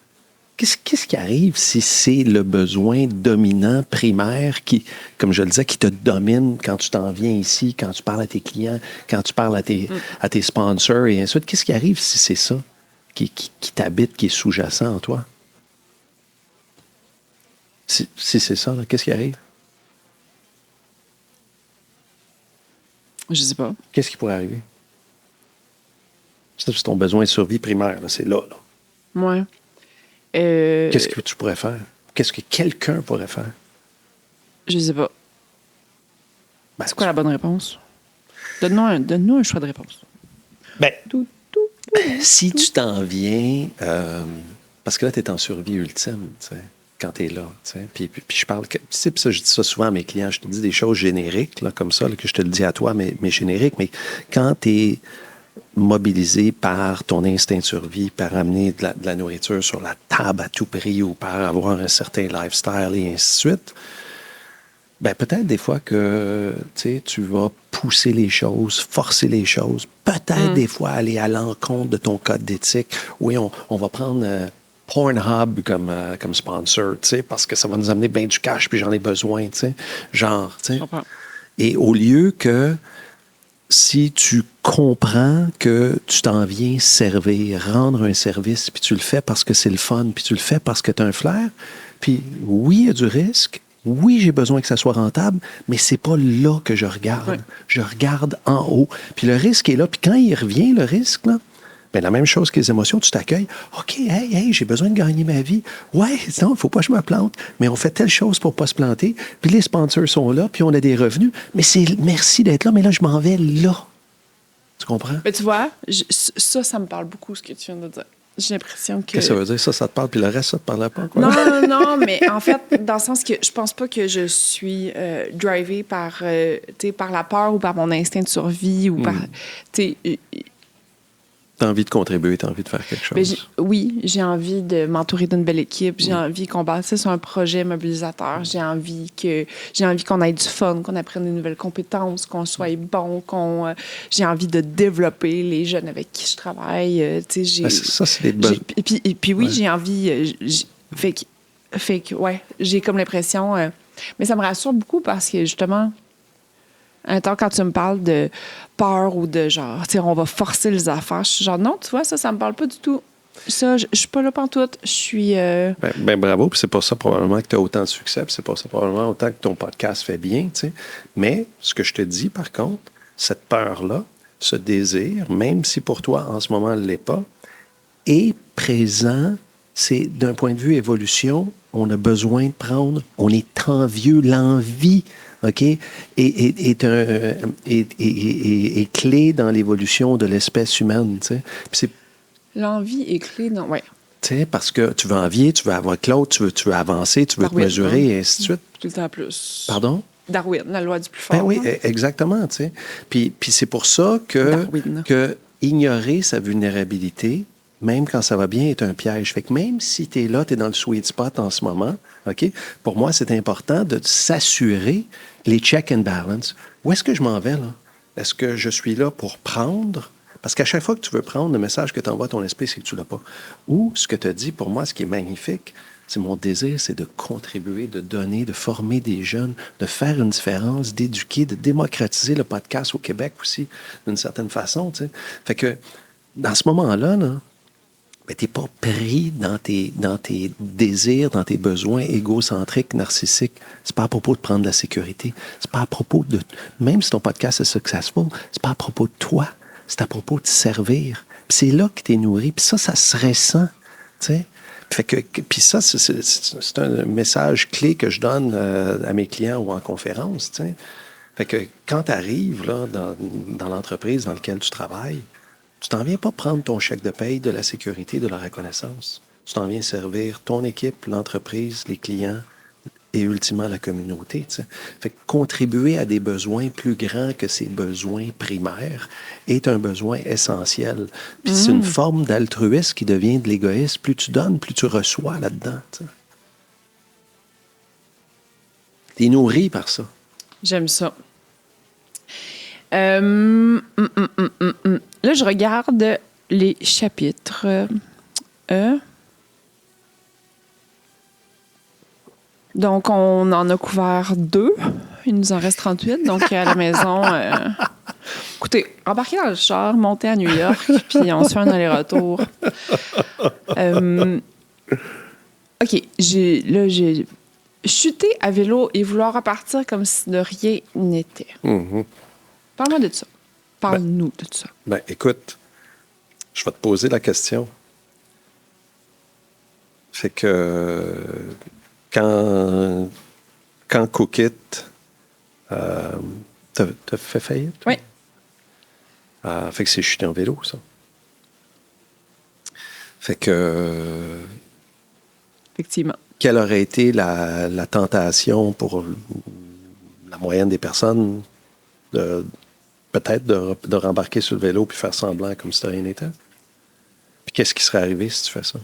Qu'est-ce qui arrive si c'est le besoin dominant, primaire, qui, comme je le disais, qui te domine quand tu t'en viens ici, quand tu parles à tes clients, quand tu parles à tes sponsors et ainsi de suite? Qu'est-ce qui arrive si c'est ça qui t'habite, qui est sous-jacent en toi? Si c'est ça, là, qu'est-ce qui arrive? Je sais pas. Qu'est-ce qui pourrait arriver? C'est ton besoin de survie primaire, là, c'est là. Ouais. Qu'est-ce que tu pourrais faire? Qu'est-ce que quelqu'un pourrait faire? Je sais pas. Ben, C'est quoi la bonne réponse? Donne-nous un choix de réponse. Ben, si tu t'en viens, parce que là, tu es en survie ultime, tu sais, quand tu es là. Tu sais. Puis je parle, tu sais, puis ça, je dis ça souvent à mes clients, je te dis des choses génériques, là, comme ça, là, que je te le dis à toi, mais génériques. Mais quand tu es mobilisé par ton instinct de survie, par amener de la nourriture sur la table à tout prix ou par avoir un certain lifestyle et ainsi de suite, ben peut-être des fois que tu vas pousser les choses, forcer les choses, peut-être des fois aller à l'encontre de ton code d'éthique. Oui, on va prendre Pornhub comme sponsor, parce que ça va nous amener bien du cash puis j'en ai besoin, genre, tu sais. Je comprends. Et au lieu que si tu comprends que tu t'en viens servir, rendre un service, puis tu le fais parce que c'est le fun, puis tu le fais parce que tu as un flair, puis oui, il y a du risque, oui, j'ai besoin que ça soit rentable, mais c'est pas là que je regarde. Ouais. Je regarde en haut. Puis le risque est là, puis quand il revient, le risque, là, ben la même chose que les émotions, tu t'accueilles. OK, hey, j'ai besoin de gagner ma vie. Ouais, non, il ne faut pas que je me plante, mais on fait telle chose pour ne pas se planter. Puis les sponsors sont là, puis on a des revenus. Mais c'est merci d'être là, mais là, je m'en vais là. Tu comprends? Mais tu vois, ça me parle beaucoup, ce que tu viens de dire. J'ai l'impression que... Qu'est-ce que ça veut dire? Ça te parle, puis le reste, ça te parlait pas? Quoi? Non, mais en fait, dans le sens que je pense pas que je suis drivée par la peur ou par mon instinct de survie ou par... T'as envie de contribuer, t'as envie de faire quelque chose. Ben, oui, j'ai envie de m'entourer d'une belle équipe. J'ai envie qu'on bâtisse un projet mobilisateur. J'ai envie qu'on ait du fun, qu'on apprenne de nouvelles compétences, qu'on soit bon, j'ai envie de développer les jeunes avec qui je travaille. Ça, c'est des bonnes... Et puis oui, Ouais. j'ai envie... Fait que, ouais, j'ai comme l'impression... mais ça me rassure beaucoup parce que, justement... Un temps, quand tu me parles de peur ou de genre, tu sais, on va forcer les affaires, je suis genre, non, tu vois, ça me parle pas du tout. Ça, je suis pas là pantoute. Je suis. Ben, bravo, puis c'est pour ça probablement que tu as autant de succès, puis c'est pour ça probablement autant que ton podcast fait bien, tu sais. Mais ce que je te dis, par contre, cette peur-là, ce désir, même si pour toi, en ce moment, elle ne l'est pas, est présent, c'est d'un point de vue évolution, on a besoin de prendre, on est envieux, l'envie, OK, est clé dans l'évolution de l'espèce humaine, tu sais. Puis c'est L'envie est clé dans... Oui. tu sais, parce que tu veux envier, tu veux avoir que l'autre, tu veux avancer, tu veux te Darwin, mesurer, hein. et ainsi de suite. Tout le temps plus. Pardon? Darwin, la loi du plus fort. Ben oui, hein. exactement, tu sais. Puis c'est pour ça Darwin. que ignorer sa vulnérabilité, même quand ça va bien, est un piège. Fait que même si tu es là, tu es dans le sweet spot en ce moment, OK? Pour moi, c'est important de s'assurer les check and balance. Où est-ce que je m'en vais, là? Est-ce que je suis là pour prendre? Parce qu'à chaque fois que tu veux prendre, le message que tu envoies à ton esprit, c'est que tu ne l'as pas. Ou ce que tu as dit, pour moi, ce qui est magnifique, c'est mon désir, c'est de contribuer, de donner, de former des jeunes, de faire une différence, d'éduquer, de démocratiser le podcast au Québec aussi, d'une certaine façon, tu sais. Fait que, dans ce moment-là, là, ben, tu n'es pas pris dans tes désirs, dans tes besoins égocentriques, narcissiques. C'est pas à propos de prendre la sécurité. C'est pas à propos de... Même si ton podcast est successful, c'est pas à propos de toi. C'est à propos de servir. Puis c'est là que tu es nourri. Puis ça se ressent, tu sais. Fait que, puis ça, c'est un message clé que je donne à mes clients ou en conférence, tu sais. Fait que quand tu arrives là, dans l'entreprise dans laquelle tu travailles, tu t'en viens pas prendre ton chèque de paye, de la sécurité, de la reconnaissance. Tu t'en viens servir ton équipe, l'entreprise, les clients et ultimement la communauté. Tu sais. Fait que contribuer à des besoins plus grands que ses besoins primaires est un besoin essentiel. Puis c'est une forme d'altruisme qui devient de l'égoïsme. Plus tu donnes, plus tu reçois là-dedans. Tu es nourri par ça. J'aime ça. Là, je regarde les chapitres. Donc, on en a couvert 2. Il nous en reste 38. Donc, à la maison, écoutez, embarquez dans le char, montez à New York, puis on se fait un aller-retour. OK, j'ai chuté à vélo et vouloir repartir comme si de rien n'était. Mm-hmm. Parle-moi de ça. Parle-nous de ça. Ben, écoute, je vais te poser la question. Fait que quand Cookit t'as fait faillite? Oui. Fait que c'est chuté en vélo, ça. Fait que Effectivement. quelle aurait été la tentation pour la moyenne des personnes de peut-être de rembarquer sur le vélo puis faire semblant comme si de rien n'était? Puis qu'est-ce qui serait arrivé si tu fais ça?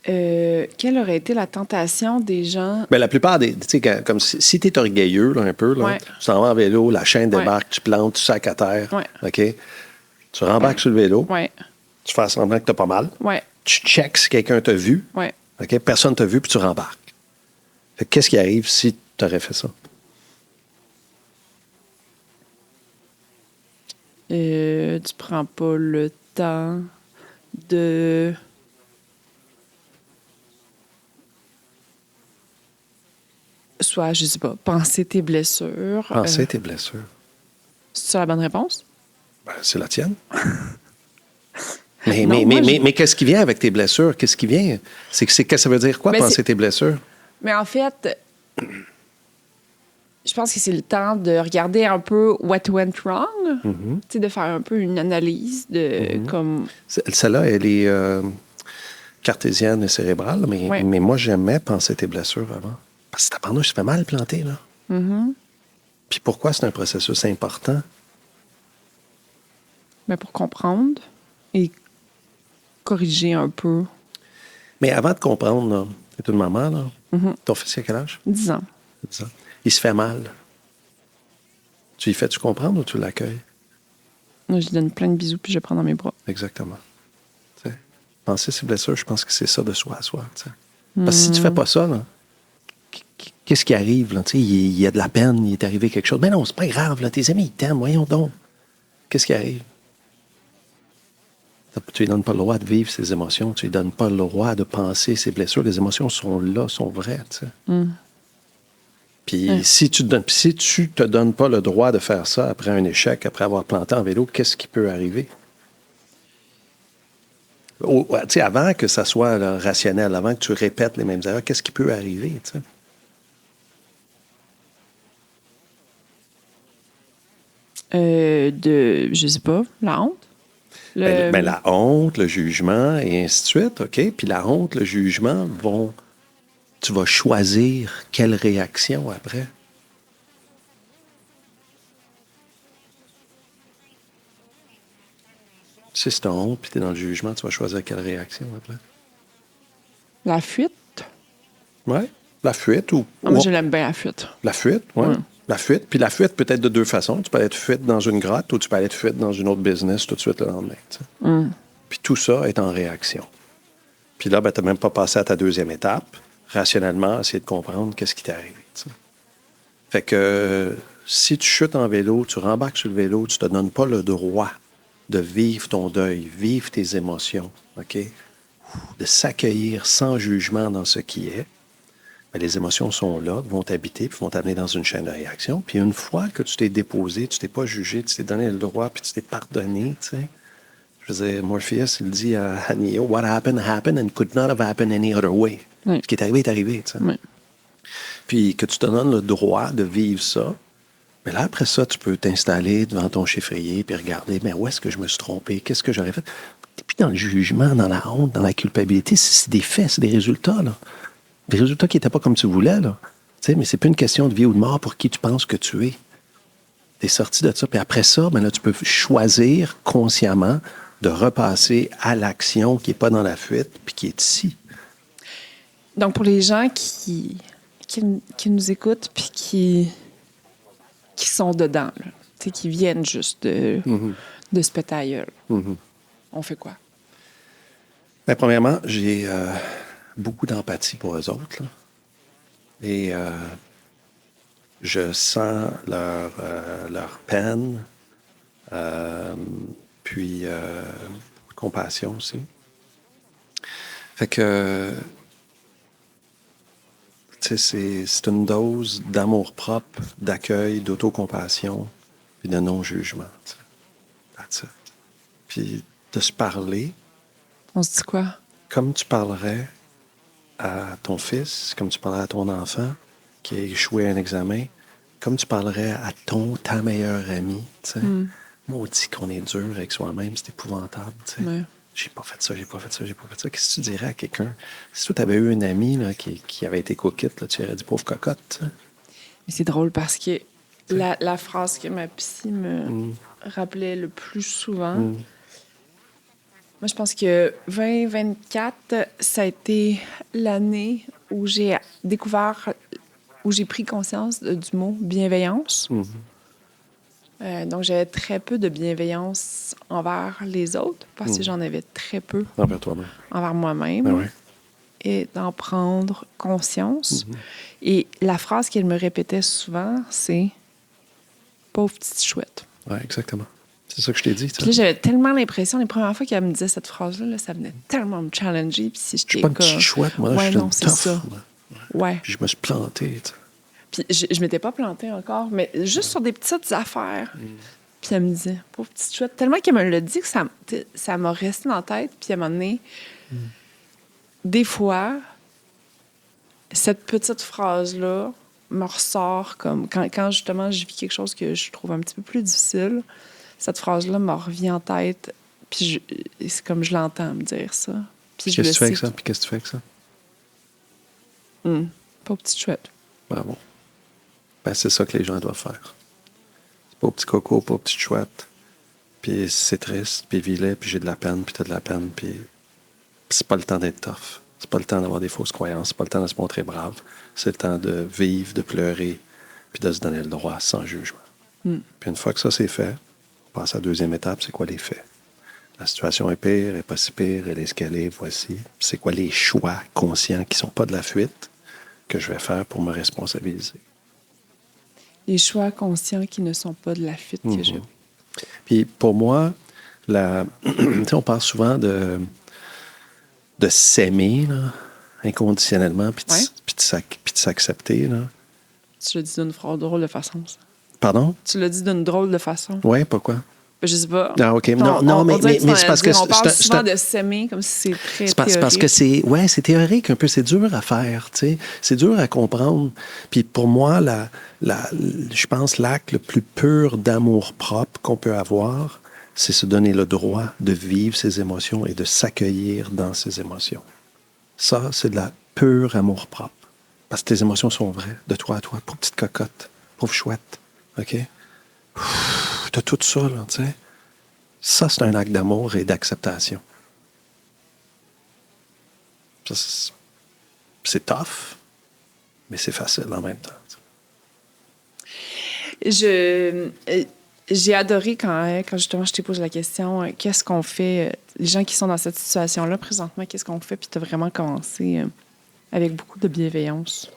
Quelle aurait été la tentation des gens? Bien, la plupart des... Tu sais, comme si tu es orgueilleux, là, un peu, là, Ouais. tu t'en vas en vélo, la chaîne Ouais. débarque, tu plantes, tu sacs à terre, Ouais. OK? Tu rembarques sur le vélo, Oui, tu fais semblant que tu as pas mal, oui, tu checks si quelqu'un t'a vu, oui. OK? Personne t'a vu, puis tu rembarques. Fait que qu'est-ce qui arrive si tu aurais fait ça? Tu prends pas le temps de... Soit, je sais pas, penser tes blessures. Penser tes blessures. C'est ça la bonne réponse? Ben, c'est la tienne. Mais, Non, moi, mais qu'est-ce qui vient avec tes blessures? Qu'est-ce qui vient? Qu'est-ce que ça veut dire quoi, Mais penser c'est- tes blessures? Mais en fait, je pense que c'est le temps de regarder un peu what went wrong, Mm-hmm. tu sais, de faire un peu une analyse de comme... Celle-là, elle est cartésienne et cérébrale, mais, Ouais. mais moi, j'aimais penser tes blessures avant. Parce que ta panouche se fait mal planter, là. Mm-hmm. Puis pourquoi c'est un processus important? Ben, pour comprendre et corriger un peu. Mais avant de comprendre, là, t'es une maman, là. Mm-hmm. Ton fils, il a quel âge? 10 ans. 10 ans. Il se fait mal. Tu lui fais-tu comprendre ou tu l'accueilles? Moi, je lui donne plein de bisous puis je le prends dans mes bras. Exactement. Tu sais, penser ses blessures, je pense que c'est ça de soi à soi. Tu sais. Parce que si tu fais pas ça, là, qu'est-ce qui arrive? Là? Tu sais, il y a de la peine, il est arrivé quelque chose. Mais non, c'est pas grave, là, tes amis, ils t'aiment, voyons donc. Qu'est-ce qui arrive? Tu lui donnes pas le droit de vivre ses émotions, tu lui donnes pas le droit de penser ses blessures. Les émotions sont là, sont vraies. Tu sais. Puis si tu te donnes pas le droit de faire ça après un échec, après avoir planté en vélo, qu'est-ce qui peut arriver? Tu sais, avant que ça soit là, rationnel, avant que tu répètes les mêmes erreurs, qu'est-ce qui peut arriver, tu sais? Je sais pas, la honte? Ben, la honte, le jugement, et ainsi de suite, OK? Puis la honte, le jugement tu vas choisir quelle réaction après. Si c'est honte, puis tu es dans le jugement, tu vas choisir quelle réaction après. La fuite? Oui, la fuite ou... Ah, moi, je l'aime bien, la fuite. La fuite, oui. Ouais. La fuite. Puis la fuite peut être de deux façons. Tu peux être fuite dans une grotte ou tu peux être fuite dans une autre business tout de suite le lendemain. Tu sais. Puis tout ça est en réaction. Puis là, ben, tu n'as même pas passé à ta deuxième étape. Rationnellement, essayer de comprendre qu'est-ce qui t'est arrivé. Tu sais. Fait que si tu chutes en vélo, tu rembarques sur le vélo, tu ne te donnes pas le droit de vivre ton deuil, vivre tes émotions, OK? De s'accueillir sans jugement dans ce qui est. Bien, les émotions sont là, vont t'habiter, puis vont t'amener dans une chaîne de réaction. Puis une fois que tu t'es déposé, tu t'es pas jugé, tu t'es donné le droit, puis tu t'es pardonné, tu sais. Je veux dire, Morpheus, il dit à Neo, « What happened, happened and could not have happened any other way. » Oui. Ce qui est arrivé, tu sais. Oui. Puis que tu te donnes le droit de vivre ça. Mais là, après ça, tu peux t'installer devant ton chiffrier puis regarder, mais où est-ce que je me suis trompé? Qu'est-ce que j'aurais fait? Puis dans le jugement, dans la honte, dans la culpabilité, c'est des faits, c'est des résultats, là. Des résultats qui n'étaient pas comme tu voulais, là. Tu sais, mais c'est pas une question de vie ou de mort pour qui tu penses que tu es. Tu es sorti de ça. Puis après ça, ben là, tu peux choisir consciemment de repasser à l'action qui n'est pas dans la fuite puis qui est ici. Donc, pour les gens qui nous écoutent puis qui sont dedans, là, tu sais, qui viennent juste de se péter à la gueule, on fait quoi? Bien, premièrement, j'ai beaucoup d'empathie pour eux autres, là. Et je sens leur peine, puis compassion aussi. Fait que, tu sais, c'est une dose d'amour-propre, d'accueil, d'autocompassion, puis de non-jugement. Tu sais. That's it. Puis de se parler. On se dit quoi? Comme tu parlerais à ton fils, comme tu parlerais à ton enfant qui a échoué à un examen, comme tu parlerais à ta meilleure amie. Tu sais. Maudit qu'on est dur avec soi-même, c'est épouvantable. Tu sais. Ouais. J'ai pas fait ça, j'ai pas fait ça, j'ai pas fait ça. Qu'est-ce que tu dirais à quelqu'un? Si toi, tu avais eu une amie là, qui avait été coquette, là, tu aurais dit pauvre cocotte. Tu sais. Mais c'est drôle parce que la phrase que ma psy me rappelait le plus souvent, moi, je pense que 2024, ça a été l'année où j'ai découvert, où j'ai pris conscience du mot bienveillance. Donc, j'avais très peu de bienveillance envers les autres parce que j'en avais très peu Envers toi-même. envers moi-même. Ben ouais. Et d'en prendre conscience. Et la phrase qu'elle me répétait souvent, c'est « pauvre petite chouette ». Oui, exactement. C'est ça que je t'ai dit. Puis là, j'avais tellement l'impression, les premières fois qu'elle me disait cette phrase-là, là, ça venait tellement me challenger. Puis si Je suis pas une petite chouette, moi. Ouais, je suis non, une c'est tough, ça. moi. Ouais. Puis je me suis planté. Tu sais. Puis je m'étais pas plantée encore, mais juste sur des petites affaires. Puis elle me disait « pauvre petite chouette ». Tellement qu'elle me l'a dit que ça m'a resté dans la tête. Puis à un moment donné, des fois, cette petite phrase-là me ressort comme... Quand justement je vis quelque chose que je trouve un petit peu plus difficile, cette phrase-là me revient en tête. Puis c'est comme je l'entends me dire ça. Puis Qu'est-ce que tu fais avec ça? Puis qu'est-ce que tu fais avec ça? Pas petite chouette. Bravo. Ben, c'est ça que les gens doivent faire. C'est pas au petit coco, pas au petit chouette. Puis c'est triste, puis vilain, puis j'ai de la peine, puis t'as de la peine, puis c'est pas le temps d'être tough. C'est pas le temps d'avoir des fausses croyances. C'est pas le temps de se montrer brave. C'est le temps de vivre, de pleurer, puis de se donner le droit sans jugement. Puis une fois que ça c'est fait, on passe à la deuxième étape, c'est quoi les faits? La situation est pire, elle n'est pas si pire, elle est ce qu'elle est, voici. C'est quoi les choix conscients qui sont pas de la fuite que je vais faire pour me responsabiliser? Les choix conscients qui ne sont pas de la fuite que je... Puis pour moi, on parle souvent de s'aimer là, inconditionnellement, puis de s'accepter. Là. Tu l'as dit d'une drôle de façon, ça. Pardon? Tu l'as dit d'une drôle de façon. Oui, pourquoi? Je sais pas. Ah, OK. On dirait que mais c'est parce que... on parle c'est souvent de s'aimer comme si c'est très c'est théorique. parce que c'est théorique un peu, c'est dur à faire, tu sais. C'est dur à comprendre. Puis pour moi, je pense l'acte le plus pur d'amour-propre qu'on peut avoir, c'est se donner le droit de vivre ses émotions et de s'accueillir dans ses émotions. Ça, c'est de la pure amour-propre. Parce que tes émotions sont vraies, de toi à toi, pauvre petite cocotte, pauvre chouette, OK? T'as tout ça, là, tu sais. Ça, c'est un acte d'amour et d'acceptation. Ça, c'est tough, mais c'est facile en même temps. J'ai adoré quand justement je t'ai posé la question, qu'est-ce qu'on fait, les gens qui sont dans cette situation-là présentement, qu'est-ce qu'on fait? Puis tu as vraiment commencé avec beaucoup de bienveillance.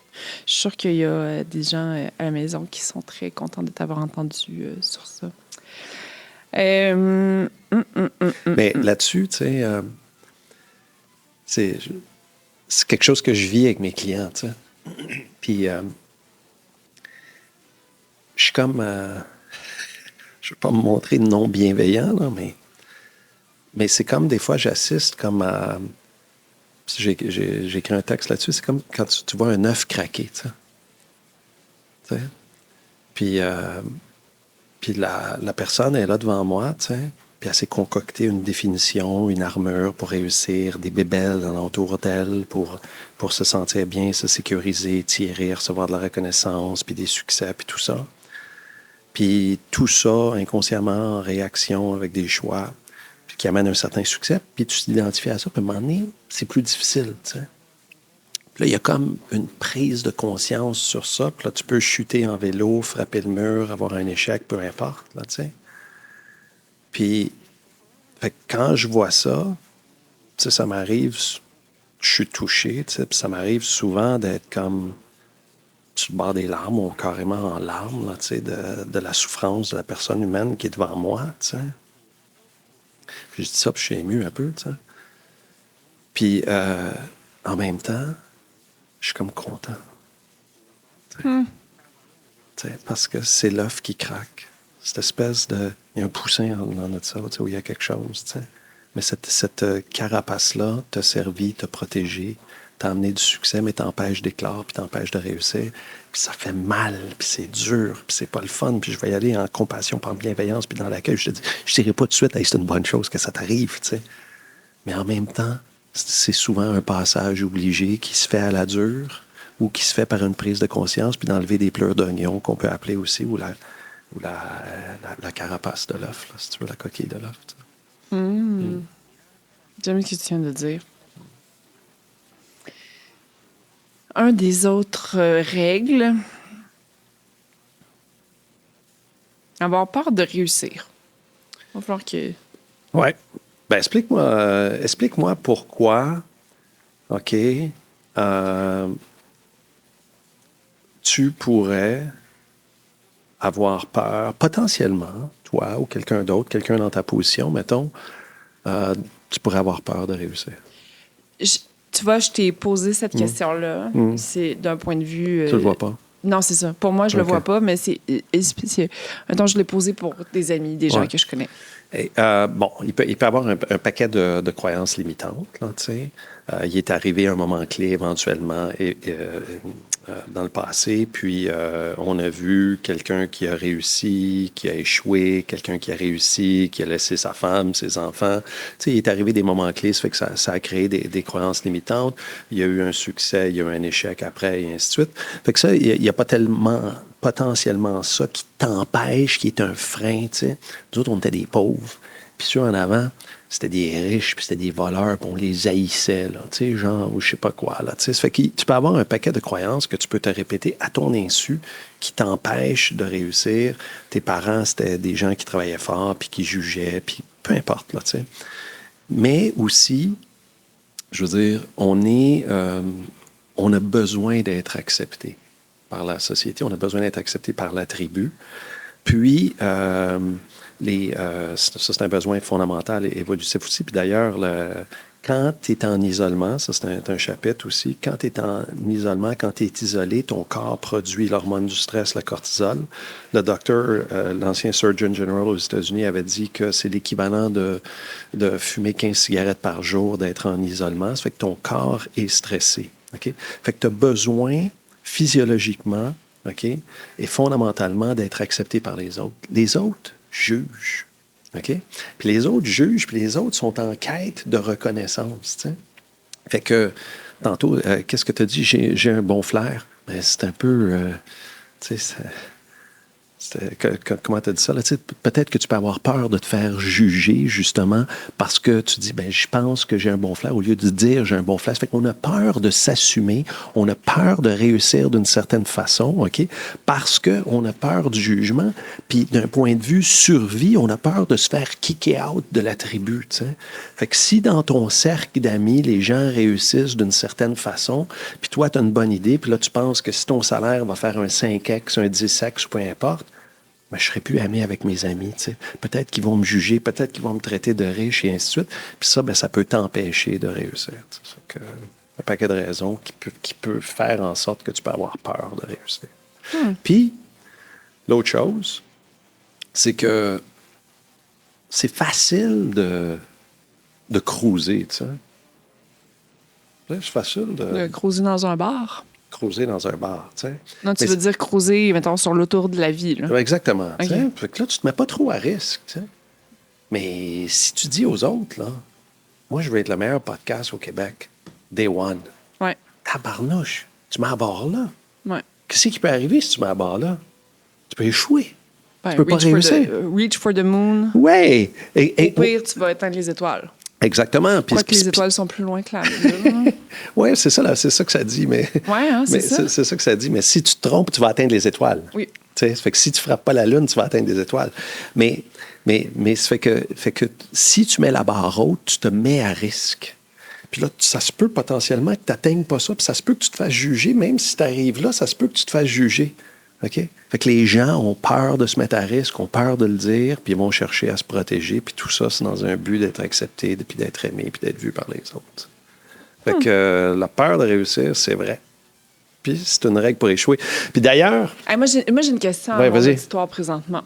Je suis sûre qu'il y a des gens à la maison qui sont très contents de t'avoir entendu sur ça. Mais là-dessus, tu sais, c'est quelque chose que je vis avec mes clients, tu sais. Puis, je suis comme... je ne veux pas me montrer non bienveillant, là, mais c'est comme des fois, j'assiste comme à... J'ai écrit un texte là-dessus, c'est comme quand tu vois un œuf craquer, tu sais. Puis la personne est là devant moi, tu sais, puis elle s'est concoctée une définition, une armure pour réussir, des bébelles alentour d'elle pour se sentir bien, se sécuriser, tirer, recevoir de la reconnaissance, puis des succès, puis tout ça. Puis tout ça, inconsciemment, en réaction avec des choix, puis qui amènent un certain succès, puis tu t'identifies à ça, puis à un moment donné, c'est plus difficile, tu sais. Là, il y a comme une prise de conscience sur ça. Puis là, tu peux chuter en vélo, frapper le mur, avoir un échec, peu importe, là, tu sais. Puis, fait que quand je vois ça, tu sais, ça m'arrive, je suis touché, tu sais, puis ça m'arrive souvent d'être comme sur le bord des larmes ou carrément en larmes, là, tu sais, de la souffrance de la personne humaine qui est devant moi, tu sais. Puis je dis ça, puis je suis ému un peu, tu sais. Puis, en même temps, je suis comme content. Parce que c'est l'œuf qui craque. Cette espèce de... Il y a un poussin dans notre cerveau où il y a quelque chose. T'sais. Mais cette carapace-là t'a servi, t'a protégé, t'a amené du succès, mais t'empêche d'éclore, puis t'empêche de réussir. Puis ça fait mal, puis c'est dur, puis c'est pas le fun. Puis je vais y aller en compassion, puis en bienveillance, puis dans l'accueil. Je te dis, je dirais pas tout de suite, hey, c'est une bonne chose que ça t'arrive. T'sais. Mais en même temps, c'est souvent un passage obligé qui se fait à la dure ou qui se fait par une prise de conscience puis d'enlever des pleurs d'oignon qu'on peut appeler aussi ou la carapace de l'œuf, là, si tu veux, la coquille de l'œuf. J'aime ce que tu viens de dire. Un des autres règles, avoir peur de réussir. Il va falloir que... Ouais. Ben, explique-moi pourquoi, OK, tu pourrais avoir peur, potentiellement, toi ou quelqu'un d'autre, quelqu'un dans ta position, mettons, tu pourrais avoir peur de réussir. Tu vois, je t'ai posé cette question-là. C'est d'un point de vue... Tu le vois pas? Non, c'est ça. Pour moi, je le vois pas, mais c'est... Attends, je l'ai posé pour des amis, des gens que je connais. Et, bon, il peut y avoir un paquet de croyances limitantes, là, tu sais. Il est arrivé un moment clé éventuellement dans le passé, puis on a vu quelqu'un qui a réussi, qui a échoué, quelqu'un qui a réussi, qui a laissé sa femme, ses enfants. Tu sais, il est arrivé des moments clés, ça fait que ça a créé des croyances limitantes. Il y a eu un succès, il y a eu un échec après, et ainsi de suite. Fait que ça, il n'y a pas tellement potentiellement ça qui t'empêche, qui est un frein, tu sais. Nous autres, on était des pauvres. Puis ceux en avant, c'était des riches, puis c'était des voleurs, puis on les haïssait, là, tu sais, genre, ou je sais pas quoi, là, tu sais. Ça fait que tu peux avoir un paquet de croyances que tu peux te répéter à ton insu qui t'empêchent de réussir. Tes parents, c'était des gens qui travaillaient fort, puis qui jugeaient, puis peu importe, là, tu sais. Mais aussi, je veux dire, on a besoin d'être accepté par la société, on a besoin d'être accepté par la tribu. Puis, ça, c'est un besoin fondamental et évolutif aussi. Puis d'ailleurs, quand tu es en isolement, ça c'est un chapitre aussi, quand tu es en isolement, quand tu es isolé, ton corps produit l'hormone du stress, le cortisol. Le docteur, l'ancien Surgeon General aux États-Unis, avait dit que c'est l'équivalent de fumer 15 cigarettes par jour, d'être en isolement. Ça fait que ton corps est stressé. OK? Fait que tu as besoin physiologiquement, OK, et fondamentalement d'être accepté par les autres. Les autres jugent. OK? Puis les autres jugent, puis les autres sont en quête de reconnaissance. T'sais. Fait que, tantôt, qu'est-ce que tu as dit? J'ai un bon flair. Ben, c'est un peu. Tu sais, comment tu as dit ça? Là? Peut-être que tu peux avoir peur de te faire juger, justement, parce que tu dis, ben, je pense que j'ai un bon flair, au lieu de dire j'ai un bon flair. Ça fait qu'on a peur de s'assumer, on a peur de réussir d'une certaine façon, OK? Parce qu'on a peur du jugement. Puis, d'un point de vue survie, on a peur de se faire kicker out de la tribu, tu sais. Fait que si dans ton cercle d'amis, les gens réussissent d'une certaine façon, puis toi, tu as une bonne idée, puis là, tu penses que si ton salaire va faire un 5X, un 10X, peu importe, ben, je ne serai plus ami avec mes amis. Tu sais. Peut-être qu'ils vont me juger, peut-être qu'ils vont me traiter de riche et ainsi de suite. Puis ça, ben, ça peut t'empêcher de réussir. C'est un paquet de raisons qui peut faire en sorte que tu peux avoir peur de réussir. Puis, l'autre chose, c'est que c'est facile de cruiser, tu sais. C'est facile De cruiser dans un bar. Cruiser dans un bar, tu sais. Non, tu veux dire cruiser, mettons, sur l'autoroute de la vie, là. Exactement. Okay. Fait que là, tu te mets pas trop à risque, tu sais. Mais si tu dis aux autres, là, moi, je veux être le meilleur podcast au Québec, Day One. Ouais. Tabarnouche, tu mets à bord là. Ouais. Qu'est-ce qui peut arriver si tu mets à bord là? Tu peux échouer. Ben, tu peux pas réussir. Reach for the moon. Oui. Au pire, tu vas éteindre les étoiles. Exactement. Quoi que les étoiles sont plus loin que la lune. Oui, c'est ça que ça dit. Mais, hein, c'est ça. C'est ça que ça dit. Mais si tu te trompes, tu vas atteindre les étoiles. Oui. Ça fait que si tu ne frappes pas la lune, tu vas atteindre les étoiles. Mais ça fait que si tu mets la barre haute, tu te mets à risque. Puis là, ça se peut potentiellement que tu n'atteignes pas ça, puis ça se peut que tu te fasses juger. Même si tu arrives là, ça se peut que tu te fasses juger. OK? Fait que les gens ont peur de se mettre à risque, ont peur de le dire, puis ils vont chercher à se protéger. Puis tout ça, c'est dans un but d'être accepté, puis d'être aimé, puis d'être vu par les autres. Fait que la peur de réussir, c'est vrai. Puis c'est une règle pour échouer. Puis d'ailleurs... Hey, moi, j'ai une question à mon histoire présentement.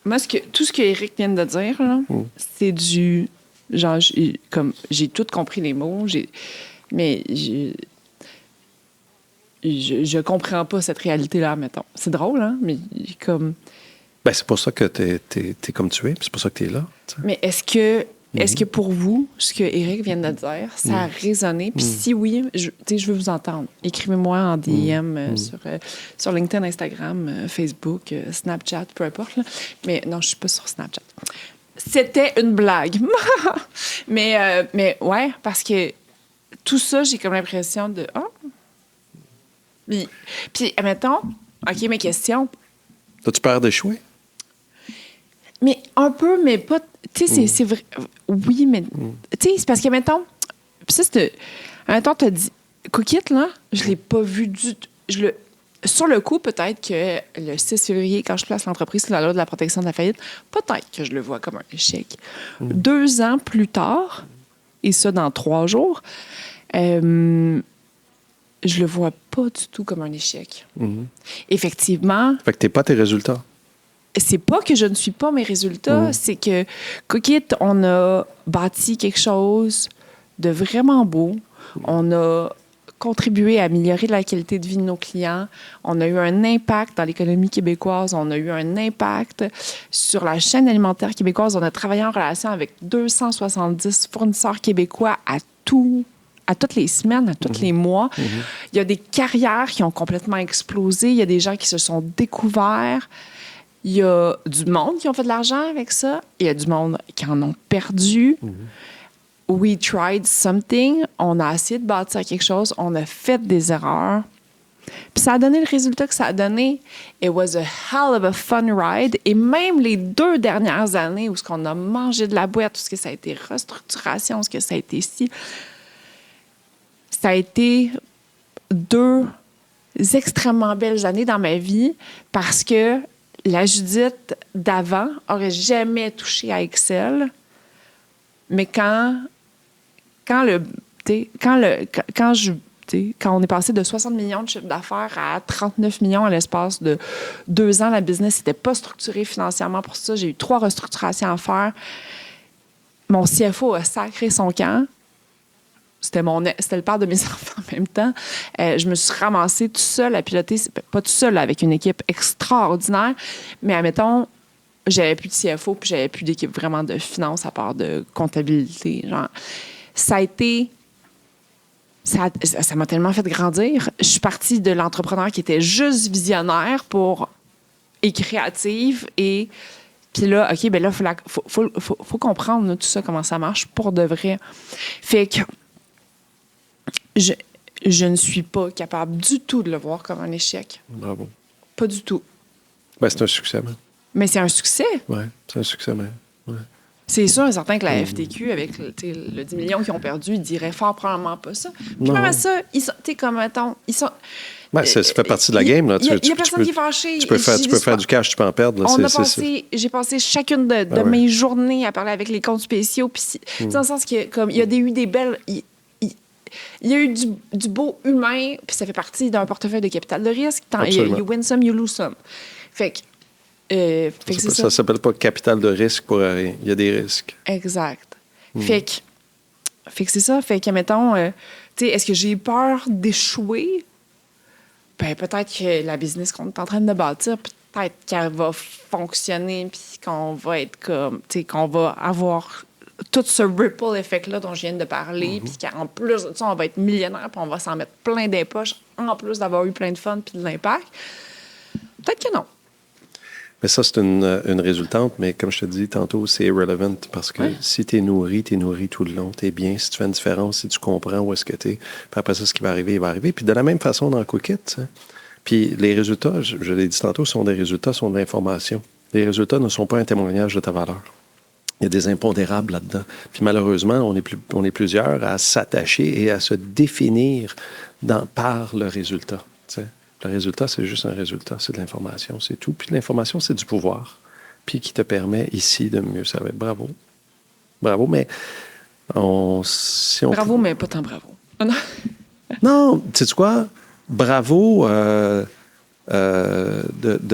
Moi, tout ce que Éric vient de dire, là, c'est du... Genre, j'ai tout compris les mots, mais je comprends pas cette réalité-là, mettons. C'est drôle, hein? Mais comme... Ben, c'est pour ça que t'es comme tu es, puis c'est pour ça que t'es là. T'sais. Mais est-ce que pour vous, ce que Éric vient de dire, ça a résonné? Puis si oui, je veux vous entendre. Écrivez-moi en DM sur LinkedIn, Instagram, Facebook, Snapchat, peu importe. Là. Mais non, je suis pas sur Snapchat. C'était une blague. mais ouais, parce que tout ça, j'ai comme l'impression de... Puis, admettons, OK, mes questions. As-tu peur d'échouer? Mais un peu, mais pas... Tu sais, c'est vrai... Oui, mais... Tu sais, c'est parce que, admettons... Puis ça, c'est... Admettons, t'as dit... Cookit, là, je l'ai pas vu du tout. Sur le coup, peut-être que le 6 février, quand je place l'entreprise sous la loi de la protection de la faillite, peut-être que je le vois comme un échec. 2 ans plus tard, et ça dans 3 jours... je le vois pas du tout comme un échec. Effectivement... Fait que t'es pas tes résultats. C'est pas que je ne suis pas mes résultats, c'est que, Cookit, on a bâti quelque chose de vraiment beau. On a contribué à améliorer la qualité de vie de nos clients. On a eu un impact dans l'économie québécoise. On a eu un impact sur la chaîne alimentaire québécoise. On a travaillé en relation avec 270 fournisseurs québécois à toutes les semaines, à tous les mois. Il y a des carrières qui ont complètement explosé. Il y a des gens qui se sont découverts. Il y a du monde qui ont fait de l'argent avec ça. Il y a du monde qui en ont perdu. We tried something. On a essayé de bâtir quelque chose. On a fait des erreurs. Puis ça a donné le résultat que ça a donné. It was a hell of a fun ride. Et même les 2 dernières années où on a mangé de la boîte, où ça a été restructuration, où ça a été ça a été 2 extrêmement belles années dans ma vie parce que la Judith d'avant aurait jamais touché à Excel. Mais quand quand on est passé de 60 millions de chiffre d'affaires à 39 millions à l'espace de 2 ans, la business n'était pas structurée financièrement pour ça. J'ai eu 3 restructurations à faire. Mon CFO a sacré son camp. C'était le père de mes enfants en même temps. Je me suis ramassée toute seule à piloter, pas toute seule, avec une équipe extraordinaire, mais admettons, j'avais plus de CFO puis j'avais plus d'équipe vraiment de finance à part de comptabilité. Genre, ça a été... Ça m'a tellement fait grandir. Je suis partie de l'entrepreneur qui était juste visionnaire et créative. Et puis là, OK, ben là, faut comprendre là, tout ça, comment ça marche pour de vrai. Fait que je ne suis pas capable du tout de le voir comme un échec. Bravo. Pas du tout. Ben, c'est un succès, man. Mais c'est un succès. Oui, c'est un succès, man. Ouais. C'est sûr et certain que la FTQ, avec le 10 millions qu'ils ont perdu, ils diraient fort probablement pas ça. Puis même à ça, ils sont, comme, attends, ils sont... Ben, ça fait partie de la game. Il n'y a personne qui est fâché. Tu peux faire du cash, tu peux en perdre. Là, j'ai passé chacune de mes journées à parler avec les comptes spéciaux. Puis dans le sens que, comme, il y a eu des belles... Il y a eu du beau humain, puis ça fait partie d'un portefeuille de capital de risque. You win some, you lose some. Fait que ça ne s'appelle pas capital de risque pour rien. Il y a des risques. Exact. Fait que c'est ça. Fait que, mettons, est-ce que j'ai peur d'échouer? Ben, peut-être que la business qu'on est en train de bâtir, peut-être qu'elle va fonctionner, puis qu'on va être comme, qu'on va avoir tout ce ripple effect-là dont je viens de parler, puis qu'en plus de ça, on va être millionnaire, puis on va s'en mettre plein des poches, en plus d'avoir eu plein de fun puis de l'impact. Peut-être que non. Mais ça, c'est une résultante, mais comme je te dis tantôt, c'est irrelevant parce que si tu es nourri tout le long, tu es bien. Si tu fais une différence, si tu comprends où est-ce que tu es, puis après ça, ce qui va arriver, il va arriver. Puis de la même façon dans Cookit, puis les résultats, je l'ai dit tantôt, sont des résultats, sont de l'information. Les résultats ne sont pas un témoignage de ta valeur. Il y a des impondérables là-dedans. Puis malheureusement, on est plusieurs à s'attacher et à se définir par le résultat. T'sais. Le résultat, c'est juste un résultat, c'est de l'information, c'est tout. Puis l'information, c'est du pouvoir, puis qui te permet ici de mieux savoir. Bravo. Bravo, mais bravo, mais pas tant bravo. Non, tu sais quoi? Bravo de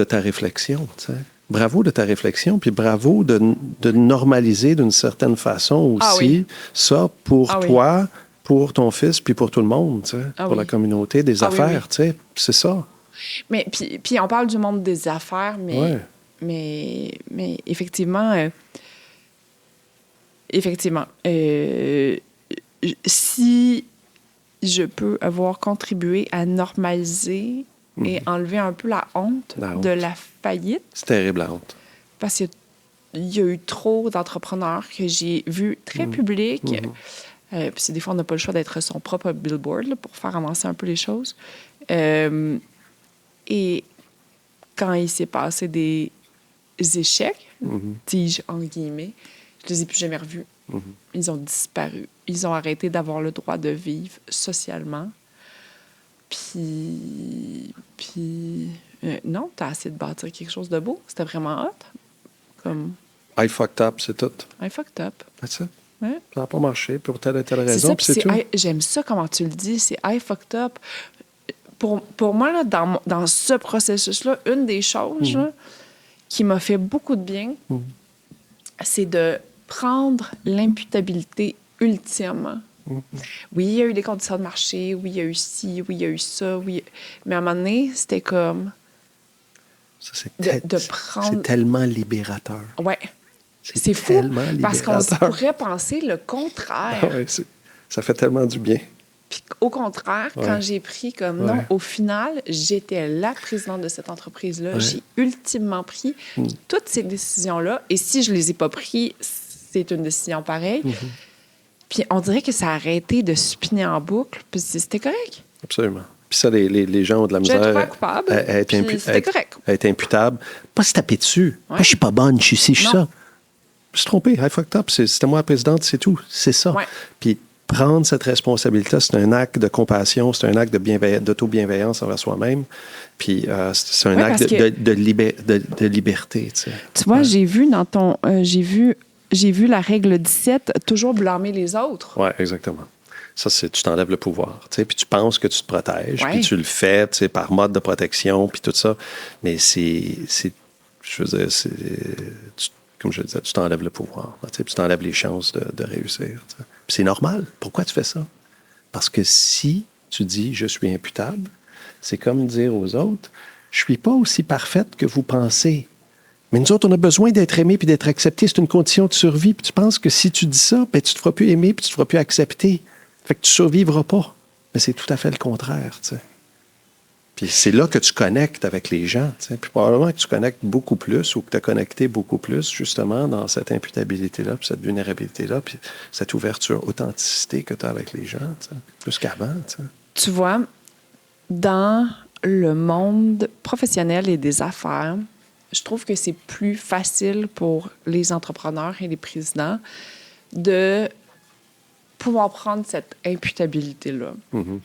ta réflexion, tu sais. Bravo de ta réflexion, puis bravo de normaliser d'une certaine façon aussi ça pour toi, pour ton fils, puis pour tout le monde, tu sais, pour la communauté des affaires, tu sais, c'est ça. Mais puis on parle du monde des affaires, mais effectivement, si je peux avoir contribué à normaliser et enlever un peu la honte de la faillite. C'est terrible, la honte. Parce qu'il y a eu trop d'entrepreneurs que j'ai vus très publics. Puis des fois, on n'a pas le choix d'être son propre billboard là, pour faire avancer un peu les choses. Et quand il s'est passé des échecs, dis-je en guillemets, je les ai plus jamais revus. Ils ont disparu. Ils ont arrêté d'avoir le droit de vivre socialement. Puis non, t'as essayé de bâtir quelque chose de beau. C'était vraiment hot. Comme... I fucked up, c'est tout. I fucked up. C'est ça. Ouais. Ça n'a pas marché pour telle et telle raison, ça, puis c'est tout. J'aime ça, comment tu le dis. C'est I fucked up. Pour moi, là, dans ce processus-là, une des choses là, qui m'a fait beaucoup de bien, c'est de prendre l'imputabilité ultime. Oui, il y a eu des conditions de marché, oui, il y a eu ci, oui, il y a eu ça, oui. Mais à un moment donné, c'était comme... Ça, c'est tellement libérateur. Ouais. C'est fou, parce qu'on pourrait penser le contraire. Ah ouais, ça fait tellement du bien. Puis au contraire, quand j'ai pris comme non, au final, j'étais la présidente de cette entreprise-là. J'ai ultimement pris toutes ces décisions-là. Et si je les ai pas prises, c'est une décision pareille. Puis on dirait que ça a arrêté de spinner en boucle. Puis c'était correct. Absolument. Puis ça, les gens ont de la misère. J'étais coupable. C'était correct. Être imputable. Pas se taper dessus. Ouais. Je suis pas bonne, je suis ci, je suis ça. Je suis trompé. I fucked up. C'était moi la présidente, c'est tout. C'est ça. Ouais. Puis prendre cette responsabilité, c'est un acte de compassion, c'est un acte d'auto-bienveillance envers soi-même. Puis c'est un acte de liberté. Tu sais. Tu vois, j'ai vu j'ai vu la règle 17, toujours blâmer les autres. Oui, exactement. Ça, c'est tu t'enlèves le pouvoir. Puis tu penses que tu te protèges, Ouais. puis tu le fais par mode de protection, puis tout ça. Mais je veux dire, comme je le disais, tu t'enlèves le pouvoir. Puis tu t'enlèves les chances de réussir. Puis c'est normal. Pourquoi tu fais ça? Parce que si tu dis « je suis imputable », c'est comme dire aux autres « je suis pas aussi parfaite que vous pensez ». Mais nous autres, on a besoin d'être aimés puis d'être acceptés. C'est une condition de survie. Puis tu penses que si tu dis ça, ben, tu te feras plus aimer puis tu te feras plus accepter. Fait que tu survivras pas. Mais c'est tout à fait le contraire, tu sais. Puis c'est là que tu connectes avec les gens, tu sais. Puis probablement que tu connectes beaucoup plus ou que tu as connecté beaucoup plus, justement, dans cette imputabilité-là, puis cette vulnérabilité-là, puis cette ouverture, authenticité que tu as avec les gens, tu sais, plus qu'avant, tu sais. Tu vois, dans le monde professionnel et des affaires, je trouve que c'est plus facile pour les entrepreneurs et les présidents de pouvoir prendre cette imputabilité-là. Mm-hmm.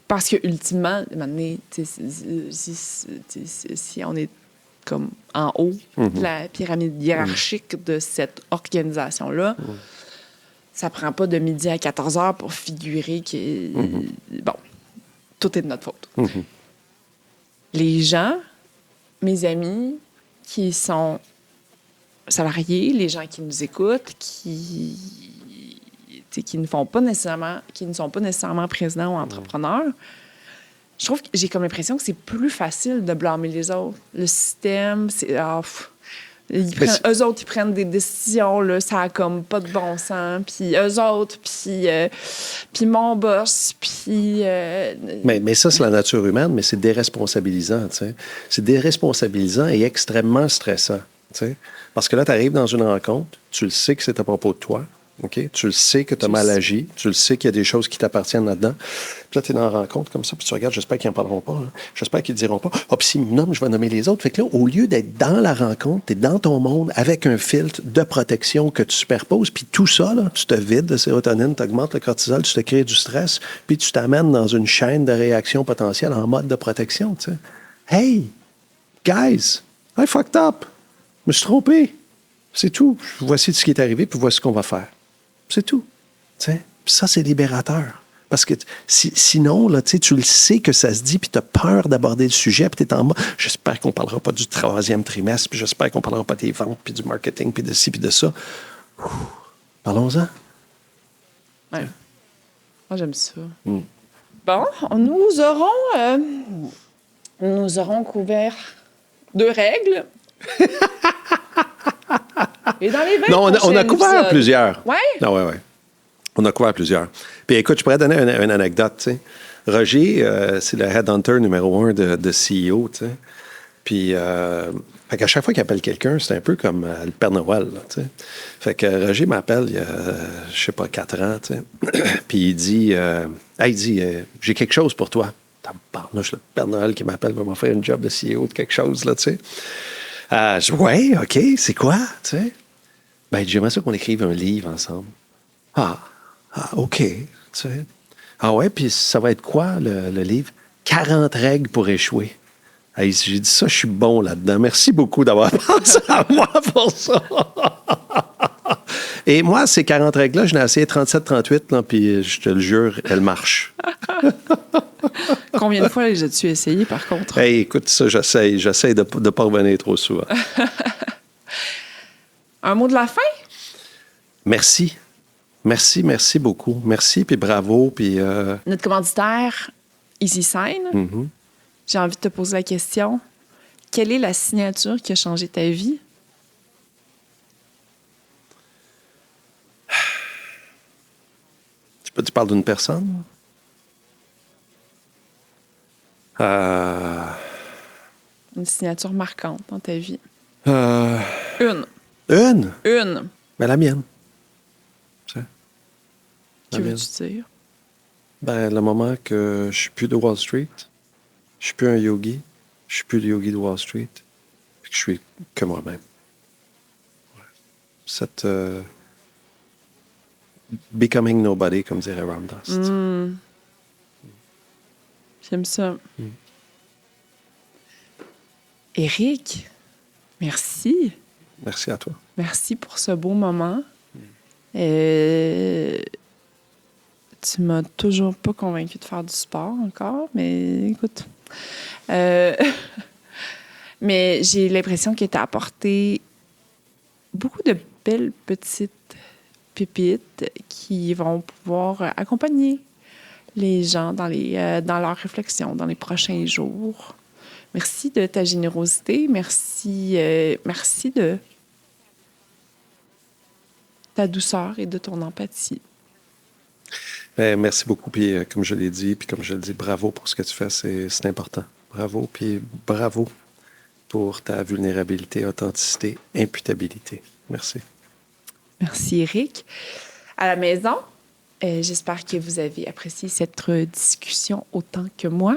Parce que, ultimement, à un moment donné, si on est comme en haut de la pyramide hiérarchique de cette organisation-là, ça prend pas de midi à 14 heures pour figurer que, bon, tout est de notre faute. Mm-hmm. Les gens, mes amis, qui sont salariés, les gens qui nous écoutent, qui ne sont pas nécessairement présidents ou entrepreneurs, je trouve que j'ai comme l'impression que c'est plus facile de blâmer les autres. Le système, c'est... eux autres, ils prennent des décisions, là, ça a comme pas de bon sens. Puis eux autres, puis mon boss, puis... Mais ça, c'est la nature humaine, mais c'est déresponsabilisant, tu sais. C'est déresponsabilisant et extrêmement stressant, tu sais. Parce que là, tu arrives dans une rencontre, tu le sais que c'est à propos de toi, OK? Tu le sais que tu as mal agi, tu le sais qu'il y a des choses qui t'appartiennent là-dedans. Puis là, tu es dans la rencontre comme ça, puis tu regardes, j'espère qu'ils n'en parleront pas, là. J'espère qu'ils ne diront pas, ah, puis s'ils me nomment, je vais nommer les autres. Fait que là, au lieu d'être dans la rencontre, tu es dans ton monde avec un filtre de protection que tu superposes, puis tout ça, là, tu te vides de sérotonine, tu augmentes le cortisol, tu te crées du stress, puis tu t'amènes dans une chaîne de réaction potentielle en mode de protection, tu sais. Hey, guys, I fucked up. Je me suis trompé. C'est tout. Voici ce qui est arrivé, puis voici ce qu'on va faire. C'est tout. T'sais? Puis ça, c'est libérateur. Parce que sinon, là, tu le sais que ça se dit, puis tu as peur d'aborder le sujet, puis tu es en mode, j'espère qu'on ne parlera pas du 3e trimestre, puis j'espère qu'on ne parlera pas des ventes, puis du marketing, puis de ci, puis de ça. Parlons-en. Ouais. Moi, j'aime ça. Mm. Bon, nous aurons couvert 2 règles. Et dans les 20 Non, on a couvert épisodes. plusieurs. Ouais? Ah, ouais. On a couvert plusieurs. Puis écoute, je pourrais donner une anecdote, tu sais. Roger, c'est le headhunter numéro 1 de CEO, tu sais. Puis, fait qu'à chaque fois qu'il appelle quelqu'un, c'est un peu comme le Père Noël, là, tu sais. Fait que Roger m'appelle il y a, je sais pas, 4 ans, tu sais. Puis il dit, j'ai quelque chose pour toi. Là, je le Père Noël qui m'appelle va m'offrir une job de CEO de quelque chose, là, tu sais. Je dis, ouais, OK, c'est quoi, tu sais? Ben, j'aimerais ça qu'on écrive un livre ensemble. OK, tu sais. Ah ouais, puis ça va être quoi, le livre? 40 règles pour échouer. Hey, j'ai dit ça, je suis bon là-dedans. Merci beaucoup d'avoir pensé à moi pour ça. Et moi, ces 40 règles-là, je l'ai essayé 37-38, puis je te le jure, elles marchent. Combien de fois les as-tu essayé, par contre? Hey, écoute, ça, j'essaie de ne pas revenir trop souvent. Un mot de la fin? Merci. Merci beaucoup. Merci, puis bravo, puis... Notre commanditaire, EasySign, mm-hmm. J'ai envie de te poser la question. Quelle est la signature qui a changé ta vie? Tu parles d'une personne? Une signature marquante dans ta vie. Une? Une. Ben, la mienne. Tu sais? Que veux-tu dire? Ben, le moment que je suis plus de Wall Street, je suis plus un yogi, je suis plus le yogi de Wall Street, puis que je suis que moi-même. Ouais. Cette... becoming nobody, comme dirait Ram Dass. J'aime ça. Éric, merci. Merci à toi. Merci pour ce beau moment. Tu m'as toujours pas convaincue de faire du sport encore, mais écoute. Mais j'ai l'impression que tu as apporté beaucoup de belles petites pépites qui vont pouvoir accompagner les gens dans leurs réflexions dans les prochains jours. Merci de ta générosité. Merci de ta douceur et de ton empathie. Merci beaucoup. Puis, comme je l'ai dit, puis comme je le dis, bravo pour ce que tu fais. C'est important. Bravo. Puis, bravo pour ta vulnérabilité, authenticité, imputabilité. Merci. Merci, Éric. À la maison, j'espère que vous avez apprécié cette discussion autant que moi.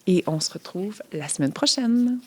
Et on se retrouve la semaine prochaine.